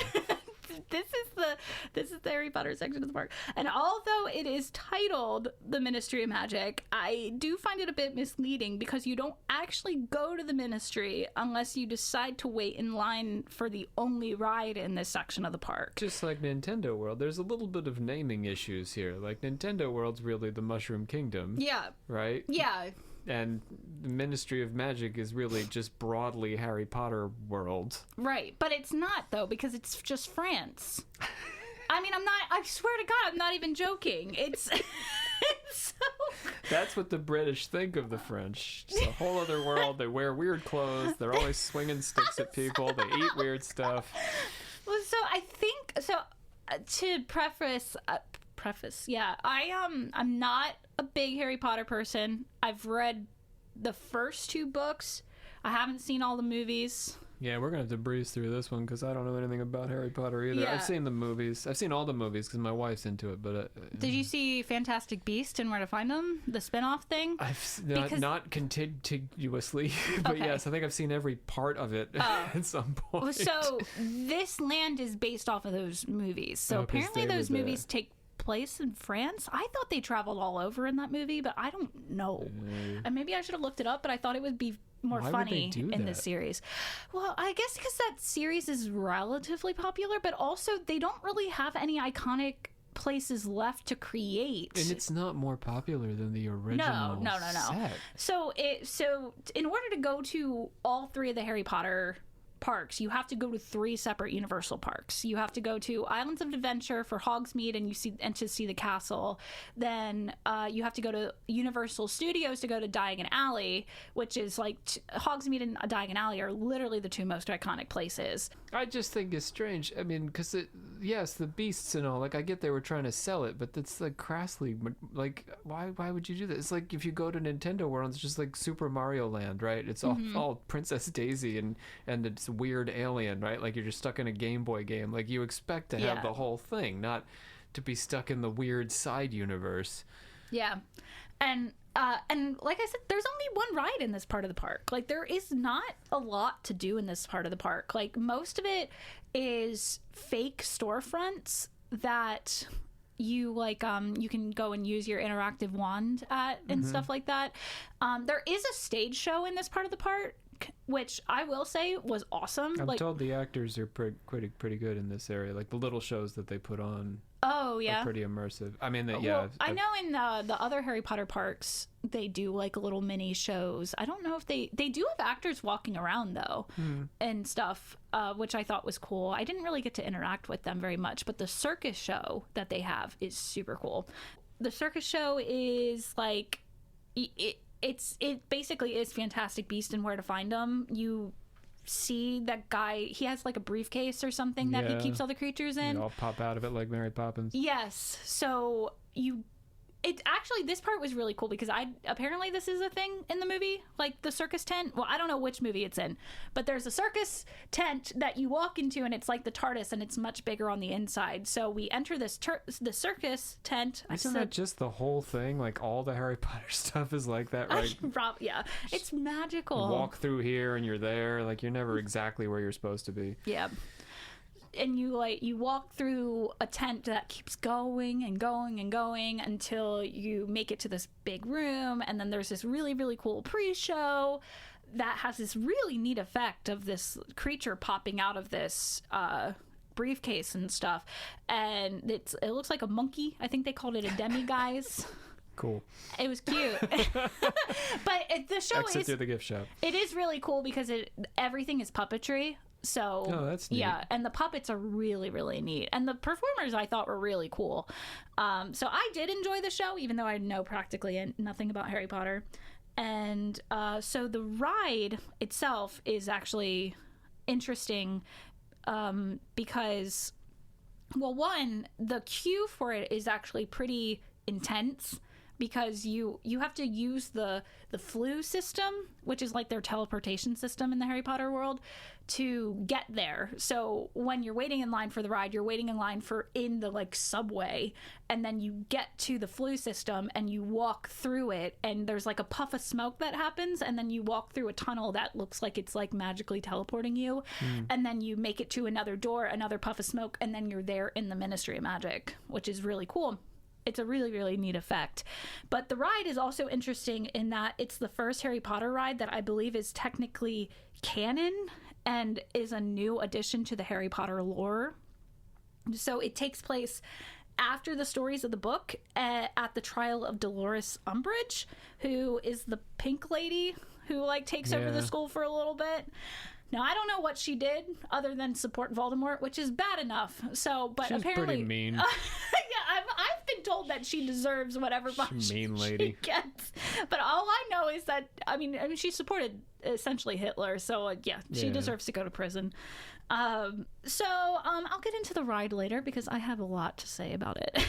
This is the Harry Potter section of the park. And although it is titled The Ministry of Magic, I do find it a bit misleading because you don't actually go to the Ministry unless you decide to wait in line for the only ride in this section of the park. Just like Nintendo World, there's a little bit of naming issues here. Like, Nintendo World's really the Mushroom Kingdom. Yeah. Right? Yeah. And the Ministry of Magic is really just broadly Harry Potter world. Right, but it's not, though, because it's just France. I mean, I swear to God, I'm not even joking. It's so... That's what the British think of the French. It's a whole other world. They wear weird clothes. They're always swinging sticks at people. They eat weird stuff. Well, so I think... So, to preface, yeah, I'm not a big Harry Potter person. I've read the first 2 books. I haven't seen all the movies. Yeah, we're gonna have to breeze through this one because I don't know anything about Harry Potter either. Yeah. I've seen the movies. I've seen all the movies because my wife's into it. But did you see Fantastic Beasts and Where to Find Them, the spin-off thing? I've not contiguously, but okay. Yes, I think I've seen every part of it at some point. So this land is based off of those movies. So apparently those movies take place in France. I thought they traveled all over in that movie, but I don't know. And maybe I should have looked it up, but I thought it would be more funny in this series. Well, I guess because that series is relatively popular, but also they don't really have any iconic places left to create. And it's not more popular than the original set. So in order to go to all 3 of the Harry Potter parks, you have to go to 3 separate Universal parks. You have to go to Islands of Adventure for Hogsmeade and to see the castle. Then you have to go to Universal Studios to go to Diagon Alley, which is like Hogsmeade and Diagon Alley are literally the 2 most iconic places. I just think it's strange. I mean, because yes, the beasts and all, like, I get they were trying to sell it, but that's like crassly, like, why would you do that? It's like if you go to Nintendo World, it's just like Super Mario Land, right? It's all Princess Daisy and it's weird alien, right? Like, you're just stuck in a Game Boy game. Like, you expect to have the whole thing, not to be stuck in the weird side universe. Yeah. And And like I said, there's only one ride in this part of the park. Like, there is not a lot to do in this part of the park. Like, most of it is fake storefronts that you like you can go and use your interactive wand at and stuff like that. There is a stage show in this part of the park, which I will say was awesome. I'm told the actors are pretty good in this area. Like, the little shows that they put on are pretty immersive. I mean, I know in the other Harry Potter parks, they do like little mini shows. I don't know if they do have actors walking around though and stuff, which I thought was cool. I didn't really get to interact with them very much, but the circus show that they have is super cool. The circus show is like it basically is Fantastic Beast and Where to Find Them. You see that guy, he has like a briefcase or something that he keeps all the creatures in. They all pop out of it like Mary Poppins. Yes. So it actually, this part was really cool because apparently this is a thing in the movie, like the circus tent. Well, I don't know which movie it's in, but there's a circus tent that you walk into and it's like the TARDIS and it's much bigger on the inside. So we enter the circus tent. Isn't that just the whole thing? Like, all the Harry Potter stuff is like that, right? Yeah. It's magical. You walk through here and you're there. Like, you're never exactly where you're supposed to be. Yeah. And you walk through a tent that keeps going and going and going until you make it to this big room, and then there's this really, really cool pre-show that has this really neat effect of this creature popping out of this briefcase and stuff, and it looks like a monkey. I think they called it a demiguise. Cool. It was cute. But the show Exit through the gift shop. It is really cool because everything is puppetry. So that's neat. Yeah, and the puppets are really, really neat, and the performers I thought were really cool. So I did enjoy the show, even though I know practically nothing about Harry Potter. And so the ride itself is actually interesting because, well, one, the queue for it is actually pretty intense. Because you have to use the flu system, which is like their teleportation system in the Harry Potter world, to get there. So when you're waiting in line for the ride, you're waiting in line in the like subway, and then you get to the flu system and you walk through it, and there's like a puff of smoke that happens, and then you walk through a tunnel that looks like it's like magically teleporting you, and then you make it to another door, another puff of smoke, and then you're there in the Ministry of Magic, which is really cool. It's a really, really neat effect. But the ride is also interesting in that it's the first Harry Potter ride that I believe is technically canon and is a new addition to the Harry Potter lore. So it takes place after the stories of the book at the trial of Dolores Umbridge, who is the pink lady who like takes over the school for a little bit. Now, I don't know what she did other than support Voldemort, which is bad enough. So, but She's apparently, pretty mean. I've been told that she deserves whatever mean lady she gets. But all I know is that I mean, she supported Hitler, so she deserves to go to prison. So I'll get into the ride later because I have a lot to say about it.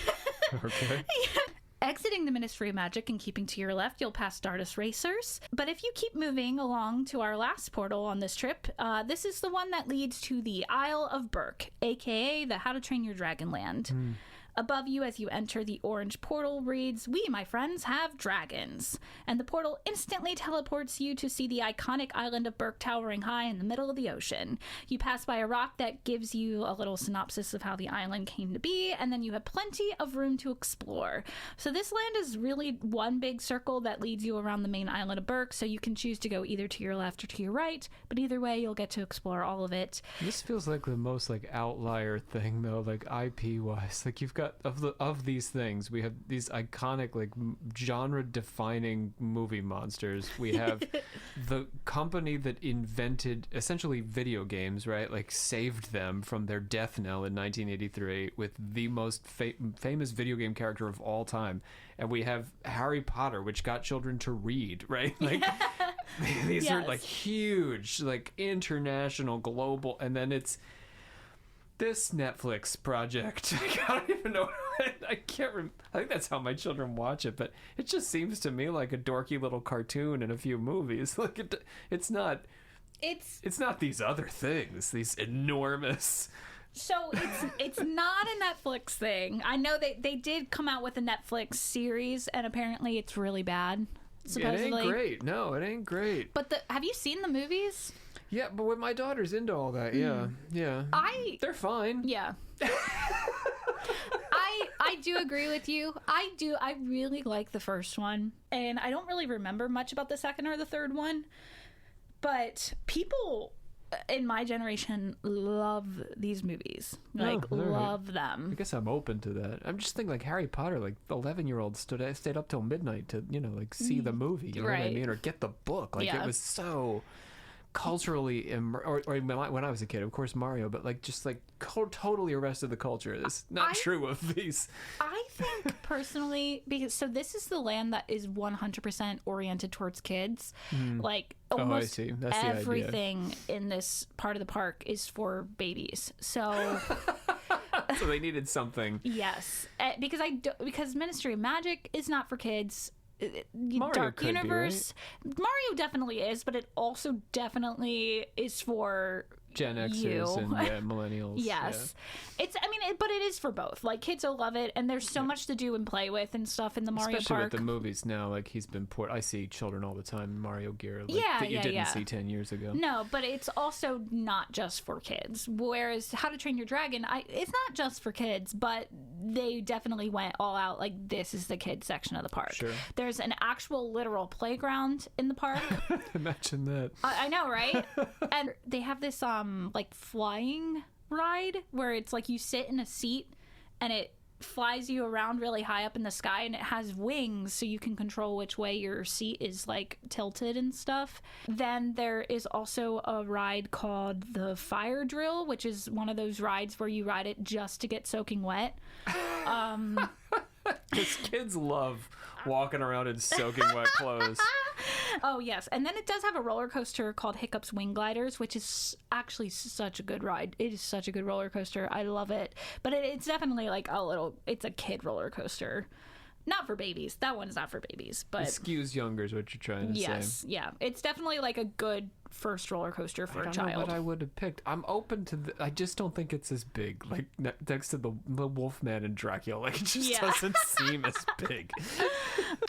Okay. Yeah. Exiting the Ministry of Magic and keeping to your left, you'll pass Stardust Racers. But if you keep moving along to our last portal on this trip, this is the one that leads to the Isle of Berk, aka the How to Train Your Dragon Land. Above you as you enter the orange portal reads, "We, my friends, have dragons." And the portal instantly teleports you to see the iconic island of Berk towering high in the middle of the ocean. You pass by a rock that gives you a little synopsis of how the island came to be, and then you have plenty of room to explore. So this land is really one big circle that leads you around the main island of Berk, so you can choose to go either to your left or to your right, but either way you'll get to explore all of it. This feels like the most like outlier thing though, like IP wise. Like, you've got of these things, we have these iconic like genre defining movie monsters. We have the company that invented essentially video games, right? Like, saved them from their death knell in 1983 with the most famous video game character of all time. And we have Harry Potter, which got children to read, right? Like, these are like huge, like international, global, and then it's this Netflix project. I don't even know. I can't remember. I think that's how my children watch it, but it just seems to me like a dorky little cartoon and a few movies. Like, it's not these other things, these enormous So it's not a Netflix thing. I know they did come out with a Netflix series, and apparently it's really bad. Supposedly. It ain't great. No, it ain't great. But have you seen the movies? Yeah, but when my daughter's into all that, yeah. They're fine. Yeah. I do agree with you. I really like the first one, and I don't really remember much about the second or the third one. But people in my generation love these movies. Love them. I guess I'm open to that. I'm just thinking like Harry Potter, like 11-year-olds stayed up till midnight to, see the movie, you know what I mean? Or get the book. Like it was so culturally or when I was a kid, of course Mario, but like just like totally arrested the culture. It's not true of these. I think personally, because this is the land that is 100% oriented towards kids. Like almost everything in this part of the park is for babies. So so they needed something. Yes, because Ministry of Magic is not for kids. Mario Dark Universe, right? Mario definitely is, but it also definitely is for Gen Xers and millennials. Yes. Yeah. But it is for both. Like, kids will love it, and there's so much to do and play with and stuff in the Mario Especially Park. with the movies now, like, he's been I see children all the time in Mario gear that you didn't see 10 years ago. No, but it's also not just for kids. Whereas How to Train Your Dragon, it's not just for kids, but they definitely went all out, like, this is the kids section of the park. Sure. There's an actual literal playground in the park. Imagine that. I know, right? And they have this, like, flying ride where it's like you sit in a seat and it flies you around really high up in the sky, and it has wings so you can control which way your seat is like tilted and stuff. Then there is also a ride called the Fire Drill, which is one of those rides where you ride it just to get soaking wet. Because kids love walking around in soaking wet clothes. Oh, yes. And then it does have a roller coaster called Hiccup's Wing Gliders, which is actually such a good ride. It is such a good roller coaster. I love it. But it's definitely like it's a kid roller coaster. Not for babies. That one's not for babies. But it skews younger is what you're trying to say. Yes, yeah. It's definitely like a good first roller coaster for a child. I don't know what I would have picked. I'm open to I just don't think it's as big. Like next to the Wolfman and Dracula, like it just doesn't seem as big.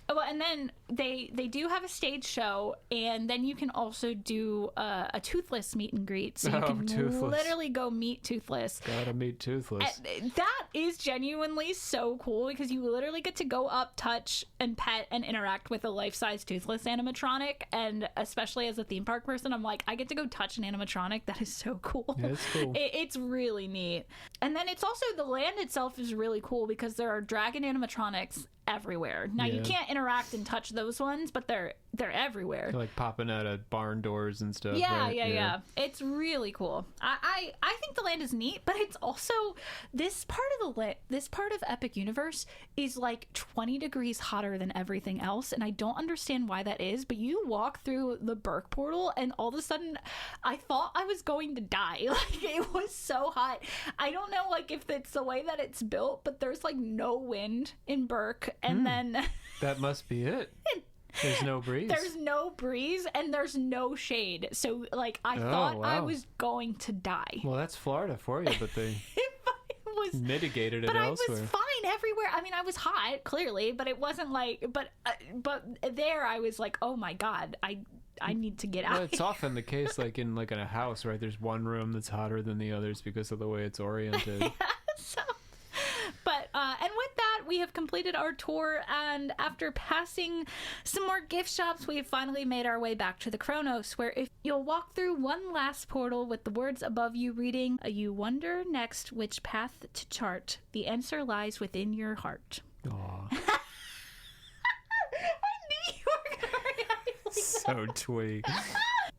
Well, and then they do have a stage show, and then you can also do a Toothless meet and greet. So you can literally go meet Toothless. Gotta meet Toothless. And that is genuinely so cool because you literally get to go up, touch, and pet and interact with a life-size Toothless animatronic. And especially as a theme park person, I'm like, I get to go touch an animatronic. That is so cool. Yeah, it's cool. It's really neat. And then it's also, the land itself is really cool because there are dragon animatronics everywhere. Now you can't interact and touch those ones, but they're everywhere. They're like popping out of barn doors and stuff. Yeah, right? yeah. It's really cool. I think the land is neat, but it's also this part of Epic Universe is like 20 degrees hotter than everything else, and I don't understand why that is. But you walk through the Burke portal, and all of a sudden, I thought I was going to die. Like, it was so hot. I don't know, like, if it's the way that it's built, but there's like no wind in Burke. And then that must be it. There's no breeze. There's no breeze and there's no shade. So like I thought I was going to die. Well, that's Florida for you, but they mitigated it elsewhere. But I was fine everywhere. I mean, I was hot, clearly, but it wasn't like but there I was like, "Oh my god, I need to get out." Well, it's often the case like in a house, right? There's one room that's hotter than the others because of the way it's oriented. And with that, we have completed our tour, and after passing some more gift shops, we have finally made our way back to the Kronos, where if you'll walk through one last portal with the words above you reading, "You wonder next which path to chart. The answer lies within your heart." Aww. I knew you were going to react like so twee.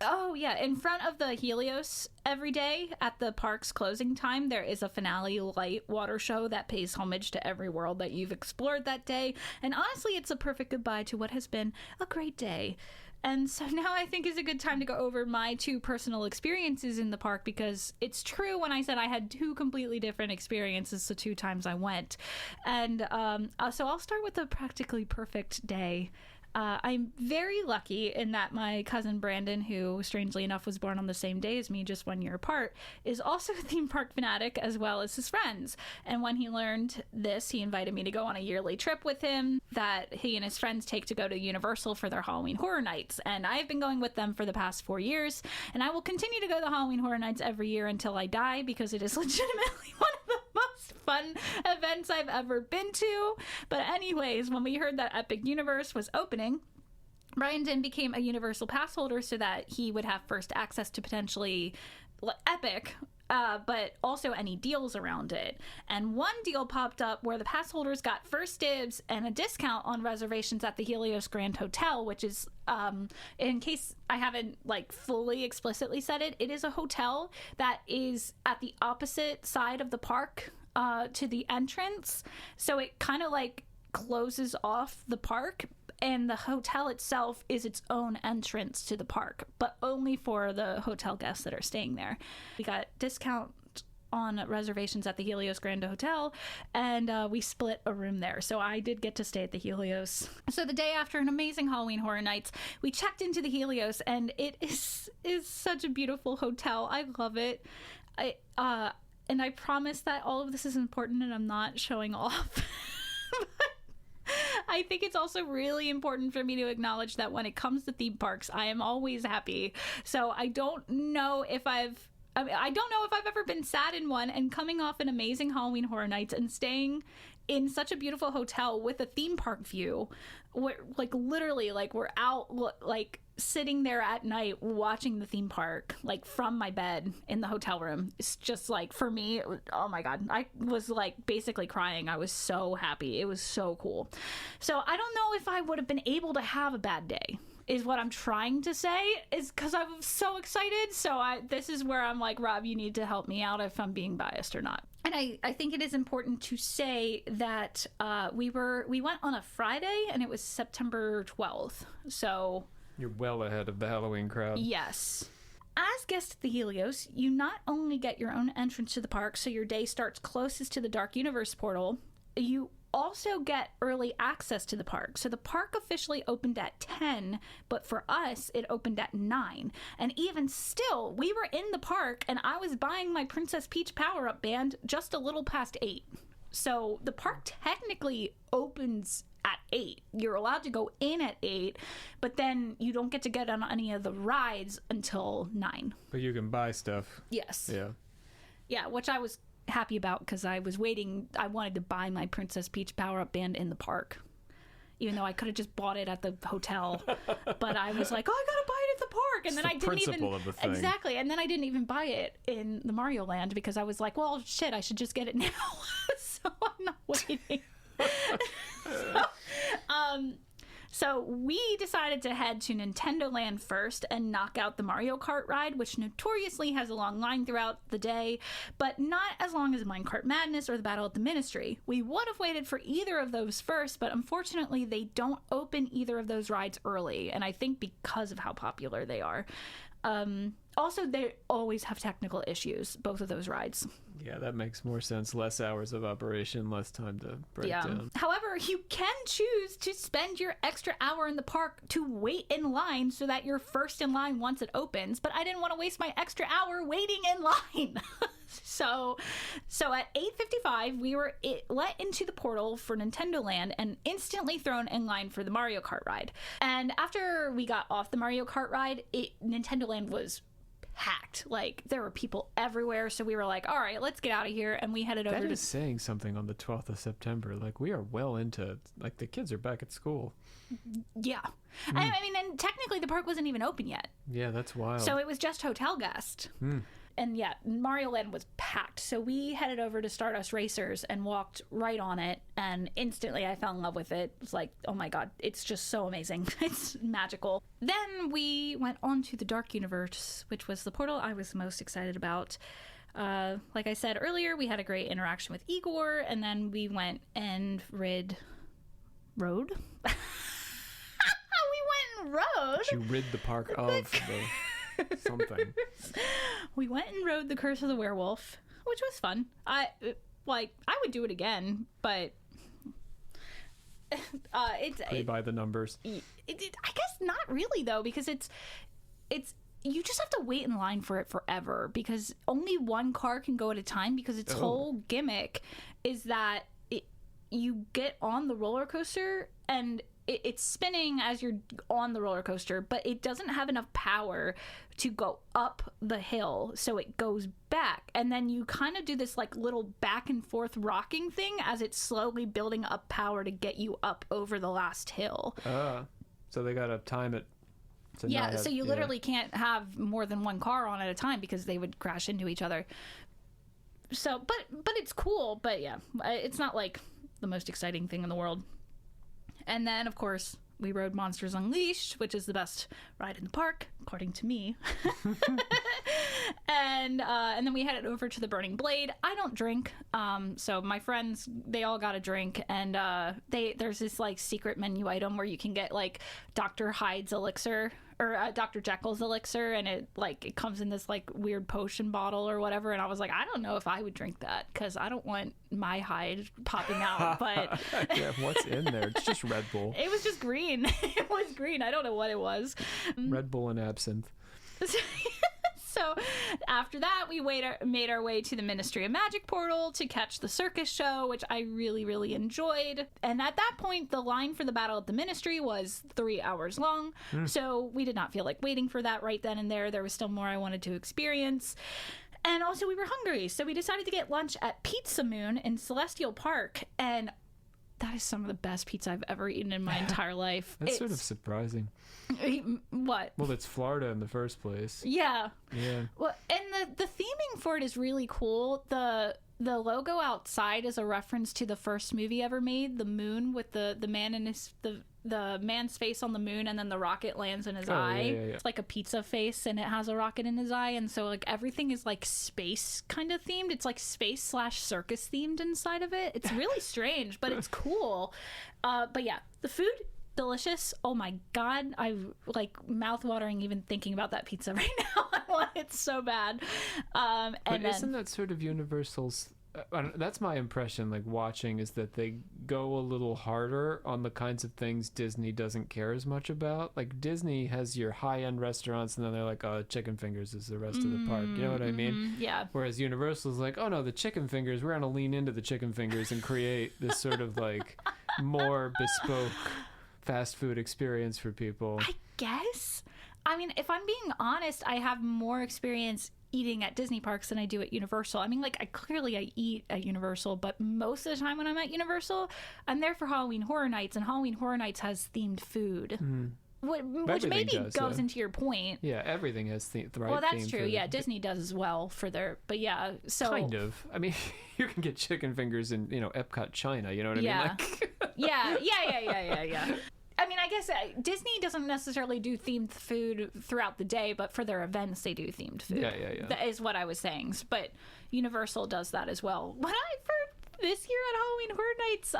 Oh, yeah. In front of the Helios every day at the park's closing time, there is a finale light water show that pays homage to every world that you've explored that day. And honestly, it's a perfect goodbye to what has been a great day. And so now I think is a good time to go over my two personal experiences in the park, because it's true when I said I had two completely different experiences the two times I went. And so I'll start with a practically perfect day. I'm very lucky in that my cousin Brandon, who strangely enough was born on the same day as me, just 1 year apart, is also a theme park fanatic as well as his friends. And when he learned this, he invited me to go on a yearly trip with him that he and his friends take to go to Universal for their Halloween Horror Nights. And I've been going with them for the past 4 years, and I will continue to go to the Halloween Horror Nights every year until I die, because it is legitimately one of the most fun events I've ever been to. But anyways, when we heard that Epic Universe was opening, Brandon became a Universal Pass holder so that he would have first access to potentially Epic, but also any deals around it. And one deal popped up where the pass holders got first dibs and a discount on reservations at the Helios Grand Hotel, which is, in case I haven't like fully explicitly said it, it is a hotel that is at the opposite side of the park to the entrance. So it kind of like closes off the park, and the hotel itself is its own entrance to the park, but only for the hotel guests that are staying there. We got discount on reservations at the Helios Grand Hotel, and we split a room there. So I did get to stay at the Helios. So the day after an amazing Halloween Horror Nights, we checked into the Helios, and it is such a beautiful hotel. I love it. And I promise that all of this is important and I'm not showing off. I think it's also really important for me to acknowledge that when it comes to theme parks, I am always happy. So I don't know if I've ever been sad in one, and coming off an amazing Halloween Horror Nights and staying in such a beautiful hotel with a theme park view, where like literally like we're out like sitting there at night watching the theme park like from my bed in the hotel room. It's just like, for me, oh my god, I was like basically crying. I was so happy. It was so cool. So I don't know if I would have been able to have a bad day, is what I'm trying to say, is because I was so excited. So this is where I'm like, Rob, you need to help me out if I'm being biased or not. And I think it is important to say that we went on a Friday, and it was September 12th. So you're well ahead of the Halloween crowd. Yes. As guests at the Helios, you not only get your own entrance to the park, so your day starts closest to the Dark Universe portal, you also get early access to the park. So the park officially opened at 10, but for us, it opened at 9. And even still, we were in the park, and I was buying my Princess Peach power-up band just a little past 8. So the park technically opens at 8. You're allowed to go in at 8, but then you don't get to get on any of the rides until 9. But you can buy stuff. Yes. Yeah. Yeah, which I was happy about, because I was waiting. I wanted to buy my Princess Peach power-up band in the park, even though I could have just bought it at the hotel. But I was like, oh, I gotta buy it at the park, and then I didn't even of the thing. Exactly, and then I didn't even buy it in the Mario Land, because I was like, well, shit, I should just get it now. So I'm not waiting. So we decided to head to Nintendo Land first and knock out the Mario Kart ride, which notoriously has a long line throughout the day, but not as long as Minecart Madness or the Battle at the Ministry. We would have waited for either of those first, but unfortunately they don't open either of those rides early, and I think because of how popular they are. Also, they always have technical issues, both of those rides. Yeah, that makes more sense. Less hours of operation, less time to break down. However, you can choose to spend your extra hour in the park to wait in line so that you're first in line once it opens, but I didn't want to waste my extra hour waiting in line. So at 8:55, we were let into the portal for Nintendo Land and instantly thrown in line for the Mario Kart ride. And after we got off the Mario Kart ride, Nintendo Land was packed. Like, there were people everywhere, so we were like, all right, let's get out of here, and we headed over to... That is saying something on the 12th of September. Like, we are well into... Like, the kids are back at school. Yeah. I mean, and technically the park wasn't even open yet. Yeah, that's wild. So it was just hotel guests. And yeah, Mario Land was packed. So we headed over to Stardust Racers and walked right on it. And instantly I fell in love with it. It's like, oh my god, it's just so amazing. It's magical. Then we went on to the Dark Universe, which was the portal I was most excited about. Like I said earlier, we had a great interaction with Igor. And then we went and rode? We went and rode. You rid the park of the... something. We went and rode the Curse of the Werewolf, which was fun. I would do it again, but it's Play by the numbers. I guess not really though, because it's you just have to wait in line for it forever because only one car can go at a time because its whole gimmick is that you get on the roller coaster and it's spinning as you're on the roller coaster, but it doesn't have enough power to go up the hill, so it goes back. And then you kind of do this like little back and forth rocking thing as it's slowly building up power to get you up over the last hill. So they gotta time it. So you literally can't have more than one car on at a time because they would crash into each other. So, but it's cool. But yeah, it's not like the most exciting thing in the world. And then, of course, we rode Monsters Unleashed, which is the best ride in the park, according to me. And then we headed over to the Burning Blade. I don't drink, so my friends, they all got a drink, and there's this like secret menu item where you can get like Dr. Hyde's elixir or Dr. Jekyll's elixir, and it comes in this like weird potion bottle or whatever. And I was like, I don't know if I would drink that because I don't want my hide popping out. But yeah, what's in there? It's just Red Bull. It was just green. It was green. I don't know what it was. Red Bull and absinthe. So after that, we made our way to the Ministry of Magic portal to catch the circus show, which I really, really enjoyed. And at that point, the line for the battle at the Ministry was 3 hours long. So we did not feel like waiting for that right then and there. There was still more I wanted to experience. And also we were hungry. So we decided to get lunch at Pizza Moon in Celestial Park. And that is some of the best pizza I've ever eaten in my entire life. That's sort of surprising. What? Well, it's Florida in the first place. Yeah. Yeah. Well, and the theming for it is really cool. The logo outside is a reference to the first movie ever made, The Moon, with the man in the man's face on the moon, and then the rocket lands in his eye. Yeah. It's like a pizza face, and it has a rocket in his eye, and so like everything is like space kind of themed. It's like space/circus themed inside of it. It's really strange, but it's cool. But yeah, the food, delicious. Oh my god, I like mouth-watering even thinking about that pizza right now. I want it so bad. But isn't that sort of Universal's that's my impression, like watching, is that they go a little harder on the kinds of things Disney doesn't care as much about. Like Disney has your high-end restaurants, and then they're like, oh, chicken fingers is the rest of the park. You know what I mean? Yeah. Whereas Universal's like, oh no, the chicken fingers, we're gonna lean into the chicken fingers and create this sort of like more bespoke fast food experience for people. I guess. I mean, if I'm being honest, I have more experience eating at Disney parks than I do at Universal. I mean, like, I eat at Universal, but most of the time when I'm at Universal, I'm there for Halloween Horror Nights, and Halloween Horror Nights has themed food. Which maybe goes into your point. Yeah, everything has the right. Well, that's true. Yeah, Disney does as well for their. But yeah, so kind of. I mean, you can get chicken fingers in Epcot, China. You know what I mean? Like... yeah. I mean, I guess Disney doesn't necessarily do themed food throughout the day, but for their events, they do themed food. Yeah. That is what I was saying. But Universal does that as well. For this year at Halloween Horror Nights,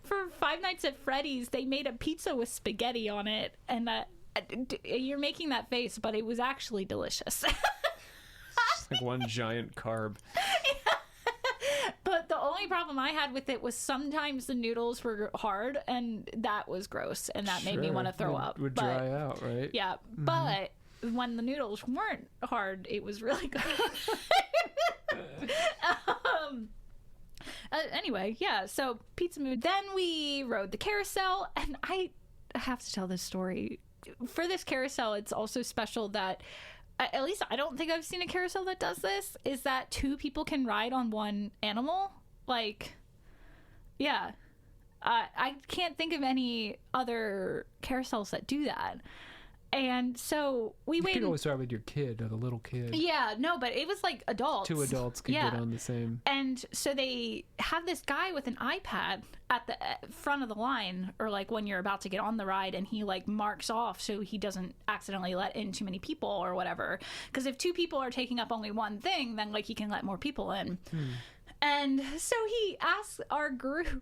for Five Nights at Freddy's, they made a pizza with spaghetti on it. And you're making that face, but it was actually delicious. It's like one giant carb. But the only problem I had with it was sometimes the noodles were hard, and that was gross, and that made me want to throw up. Would dry out, right? Yeah, but when the noodles weren't hard, it was really good. Anyway, yeah, so Pizza Mood. Then we rode the carousel, and I have to tell this story. For this carousel, it's also special that... at least I don't think I've seen a carousel that does this, is that two people can ride on one animal. Like, yeah. I can't think of any other carousels that do that. And so we waited. You can always ride with your kid, or the little kid. Yeah, no, but it was like adults. Two adults could get on the same. And so they have this guy with an iPad at the front of the line, or like when you're about to get on the ride, and he like marks off so he doesn't accidentally let in too many people or whatever. Because if two people are taking up only one thing, then like he can let more people in. And so he asks our group.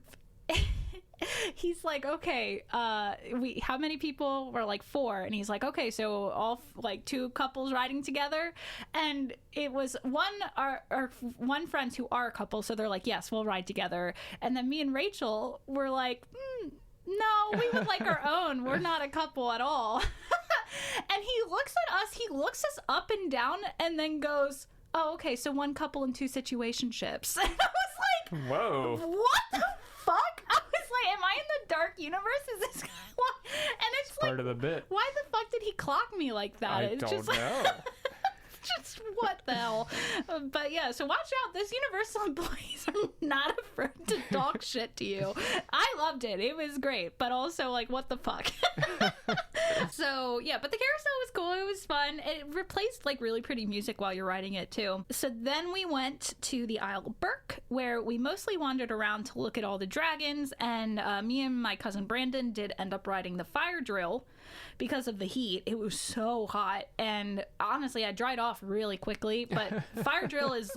He's like, okay, how many people? We're like 4. And he's like, okay, so all like 2 couples riding together. And it was our friends who are a couple, so they're like, yes, we'll ride together. And then me and Rachel were like, No, we would like our own. We're not a couple at all. And he looks at us, he looks us up and down, and then goes, oh, okay, so one couple and two situationships. And I was like, whoa. What the fuck? I was like, am I in the dark universe? Is this guy? And it's like, part of the bit. Why the fuck did he clock me like that? I don't know. Just what the hell? But yeah, so watch out. This Universal employees are not afraid to talk shit to you. I loved it. It was great. But also, like, what the fuck? So yeah, but the carousel was cool. It was fun. It replaced like really pretty music while you're riding it too. So then we went to the Isle of Berk, where we mostly wandered around to look at all the dragons, and me and my cousin Brandon did end up riding the fire drill because of the heat. It was so hot, and honestly I dried off really quickly. But fire drill is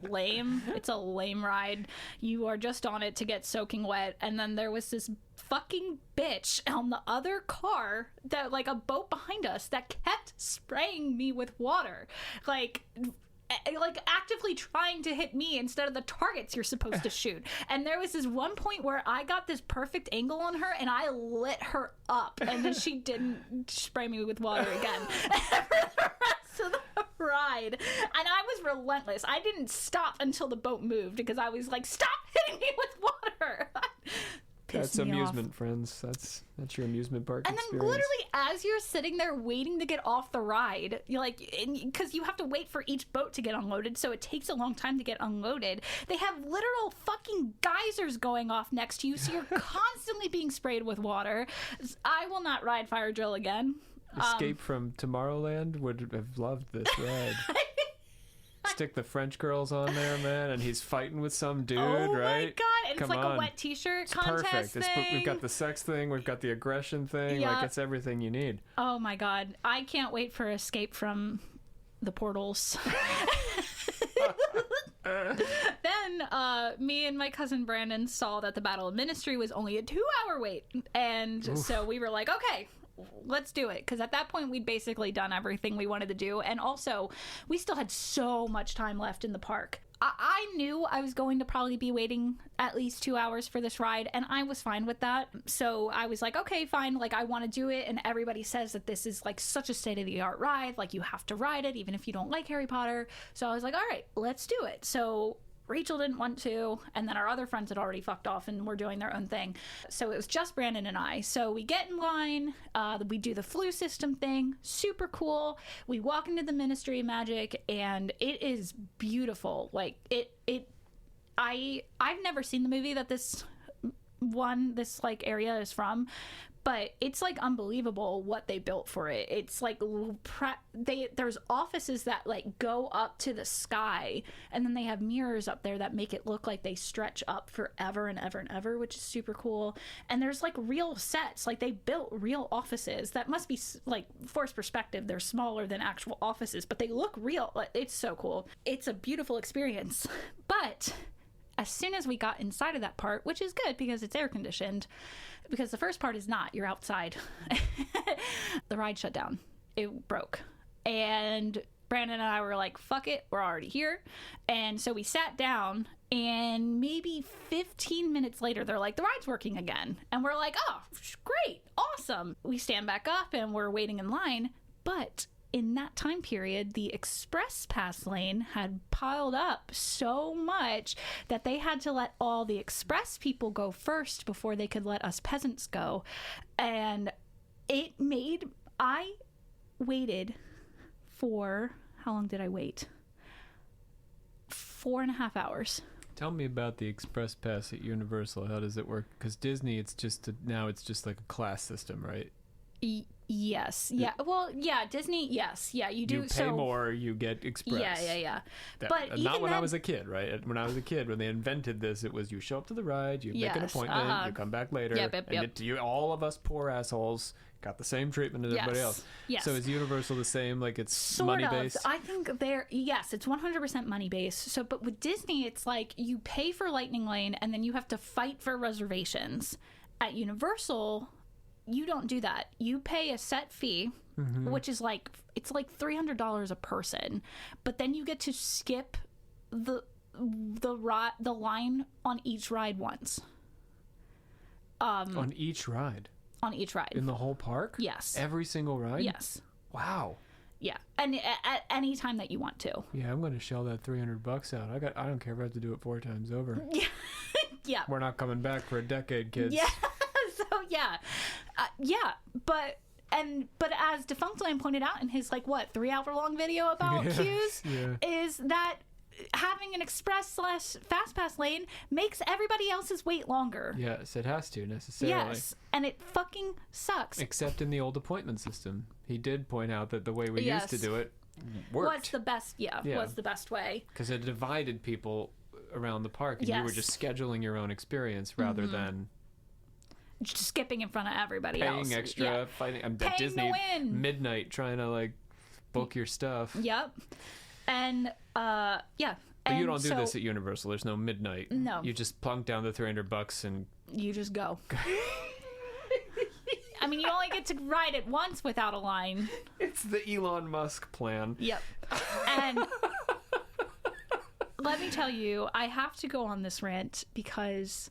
lame. It's a lame ride. You are just on it to get soaking wet, and then there was this fucking bitch on the other car, that like a boat behind us, that kept spraying me with water, like actively trying to hit me instead of the targets you're supposed to shoot. And there was this one point where I got this perfect angle on her and I lit her up, and then she didn't spray me with water again for the rest of the ride. And I was relentless. I didn't stop until the boat moved, because I was like, stop hitting me with water. That's amusement, friends. That's your amusement park experience. And then literally as you're sitting there waiting to get off the ride, you're like, because you have to wait for each boat to get unloaded, so it takes a long time to get unloaded. They have literal fucking geysers going off next to you, so you're constantly being sprayed with water. I will not ride fire drill again. Escape from Tomorrowland would have loved this ride. Stick the French girls on there, man, and he's fighting with some dude, right? Oh my god, and it's like a wet t-shirt contest thing. We've got the sex thing, we've got the aggression thing, like it's everything you need. Oh my god, I can't wait for Escape from the Portals. Then me and my cousin Brandon saw that the Battle of Ministry was only a 2-hour wait, and so we were like, okay, let's do it, because at that point we'd basically done everything we wanted to do, and also we still had so much time left in the park. I knew I was going to probably be waiting at least 2 hours for this ride, and I was fine with that. So I was like, okay, fine, like I want to do it, and everybody says that this is like such a state-of-the-art ride, like you have to ride it even if you don't like Harry Potter. So I was like, all right, let's do it. So Rachel didn't want to, and then our other friends had already fucked off and were doing their own thing. So it was just Brandon and I. So we get in line, we do the flu system thing, super cool. We walk into the Ministry of Magic, and it is beautiful. Like I've never seen the movie that this like area is from, but it's like unbelievable what they built for it. It's like there's offices that like go up to the sky, and then they have mirrors up there that make it look like they stretch up forever and ever and ever, which is super cool. And there's like real sets, like they built real offices that must be like forced perspective. They're smaller than actual offices, but they look real. It's so cool. It's a beautiful experience. But as soon as we got inside of that part, which is good because it's air conditioned, because the first part is not, you're outside, the ride shut down. It broke. And Brandon and I were like, fuck it, we're already here. And so we sat down, and maybe 15 minutes later, they're like, the ride's working again. And we're like, oh, great, awesome. We stand back up and we're waiting in line. But in that time period, the express pass lane had piled up so much that they had to let all the express people go first before they could let us peasants go. And I waited for, how long did I wait? 4.5 hours. Tell me about the express pass at Universal. How does it work? Because Disney, now it's just like a class system, right? Yes. Yeah. Well, yeah, Disney, yes. Yeah, you do. You pay more, you get express. Yeah. But not when I was a kid, right? When I was a kid, when they invented this, it was you show up to the ride, you make an appointment, you come back later. Yep. And all of us poor assholes got the same treatment as everybody else. Yes. So is Universal the same? Like it's sort money-based? I think it's 100% money-based. So, but with Disney, it's like you pay for Lightning Lane, and then you have to fight for reservations. At Universal, you don't do that. You pay a set fee, which is like, it's like $300 a person, but then you get to skip the line on each ride once. On each ride? On each ride. In the whole park? Yes. Every single ride? Yes. Wow. Yeah, and at any time that you want to. Yeah, I'm going to shell that $300 out. I don't care if I have to do it 4 times over. Yeah. Yeah. We're not coming back for a decade, kids. Yeah. So yeah, but as Defunctland pointed out in his 3-hour-long video about queues, is that having an express/fast pass lane makes everybody else's wait longer. Yes, it has to necessarily. Yes, and it fucking sucks. Except in the old appointment system, he did point out that the way we used to do it worked. Was the best. Was the best way because it divided people around the park, and you were just scheduling your own experience rather than just skipping in front of everybody paying else. Extra, fighting. I'm at Disney midnight trying to book your stuff. Yep. And But you don't do this at Universal. There's no midnight. No. You just plunk down the $300 and you just go. I mean, you only get to ride it once without a line. It's the Elon Musk plan. Yep. And let me tell you, I have to go on this rant because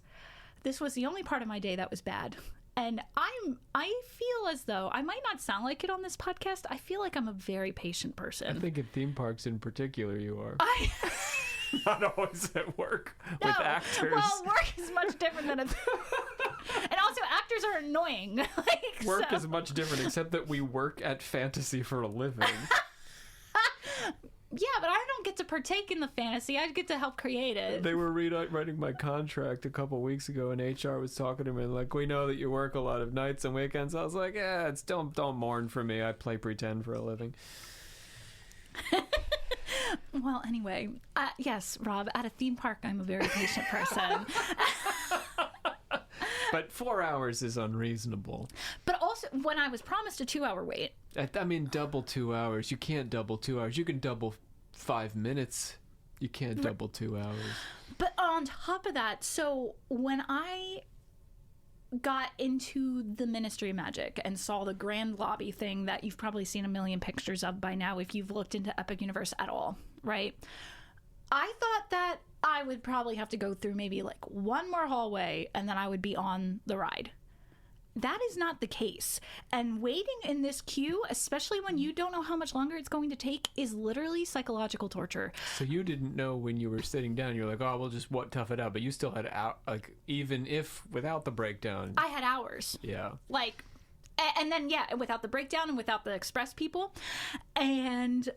this was the only part of my day that was bad. And I feel as though I might not sound like it on this podcast. I feel like I'm a very patient person. I think in theme parks in particular you are. Not always at work with actors. Well, work is much different than and also actors are annoying. Work is much different, except that we work at fantasy for a living. Yeah, but I don't get to partake in the fantasy. I get to help create it. They were writing my contract a couple weeks ago, and HR was talking to me we know that you work a lot of nights and weekends. I was like, yeah, don't mourn for me. I play pretend for a living. Well, anyway, yes, Rob, at a theme park, I'm a very patient person. But 4 hours is unreasonable. But also, when I was promised a 2-hour wait. I mean, double 2 hours. You can't double 2 hours. You can double 5 minutes. You can't double 2 hours. But on top of that, so when I got into the Ministry of Magic and saw the grand lobby thing that you've probably seen a million pictures of by now if you've looked into Epic Universe at all, right? I thought that I would probably have to go through maybe one more hallway and then I would be on the ride. That is not the case. And waiting in this queue, especially when you don't know how much longer it's going to take, is literally psychological torture. So you didn't know when you were sitting down, you're like, oh, we'll just tough it out. But you still had even if without the breakdown. I had hours. Yeah. And then, without the breakdown and without the express people. And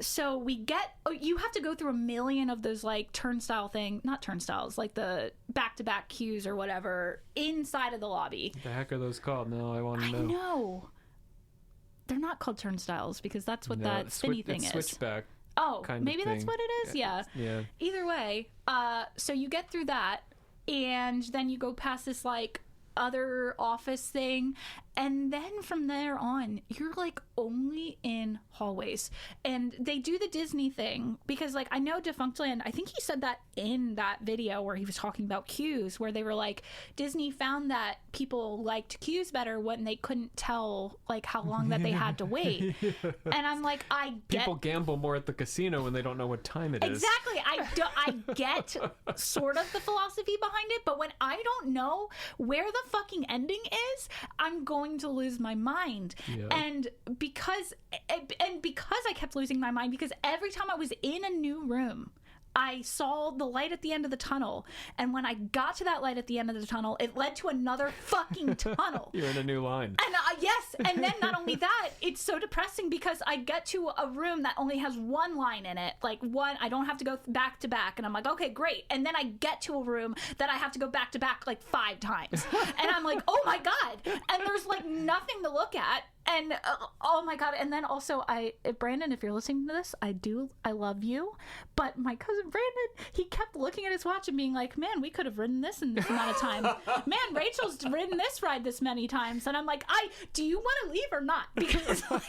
so you have to go through a million of those turnstile not turnstiles, the back-to-back queues or whatever inside of the lobby. What the heck are those called? No, I want to know. I know. They're not called turnstiles because that's what that spinny thing is. Switchback. Oh, maybe that's what it is? Yeah. Either way, so you get through that and then you go past this other office thing, and then from there on you're only in hallways. And they do the Disney thing because I know Defunctland, I think he said that in that video where he was talking about queues, where they were Disney found that people liked queues better when they couldn't tell how long that they had to wait. Yes. And I'm I get people gamble more at the casino when they don't know what time it is. Exactly. I get sort of the philosophy behind it, but when I don't know where the fucking ending is, I'm going to lose my mind. Yeah. And because I kept losing my mind, because every time I was in a new room, I saw the light at the end of the tunnel, and when I got to that light at the end of the tunnel, it led to another fucking tunnel. You're in a new line. And yes, and then not only that, it's so depressing because I get to a room that only has one line in it, one, I don't have to go back to back, and I'm okay, great. And then I get to a room that I have to go back to back 5 times, and I'm oh my god, and there's nothing to look at. And oh my god. And then also Brandon, if you're listening to this, I love you, but my cousin Brandon, he kept looking at his watch and being man, we could have ridden this in this amount of time. Man, Rachel's ridden this ride this many times. And I'm do you want to leave or not? Because I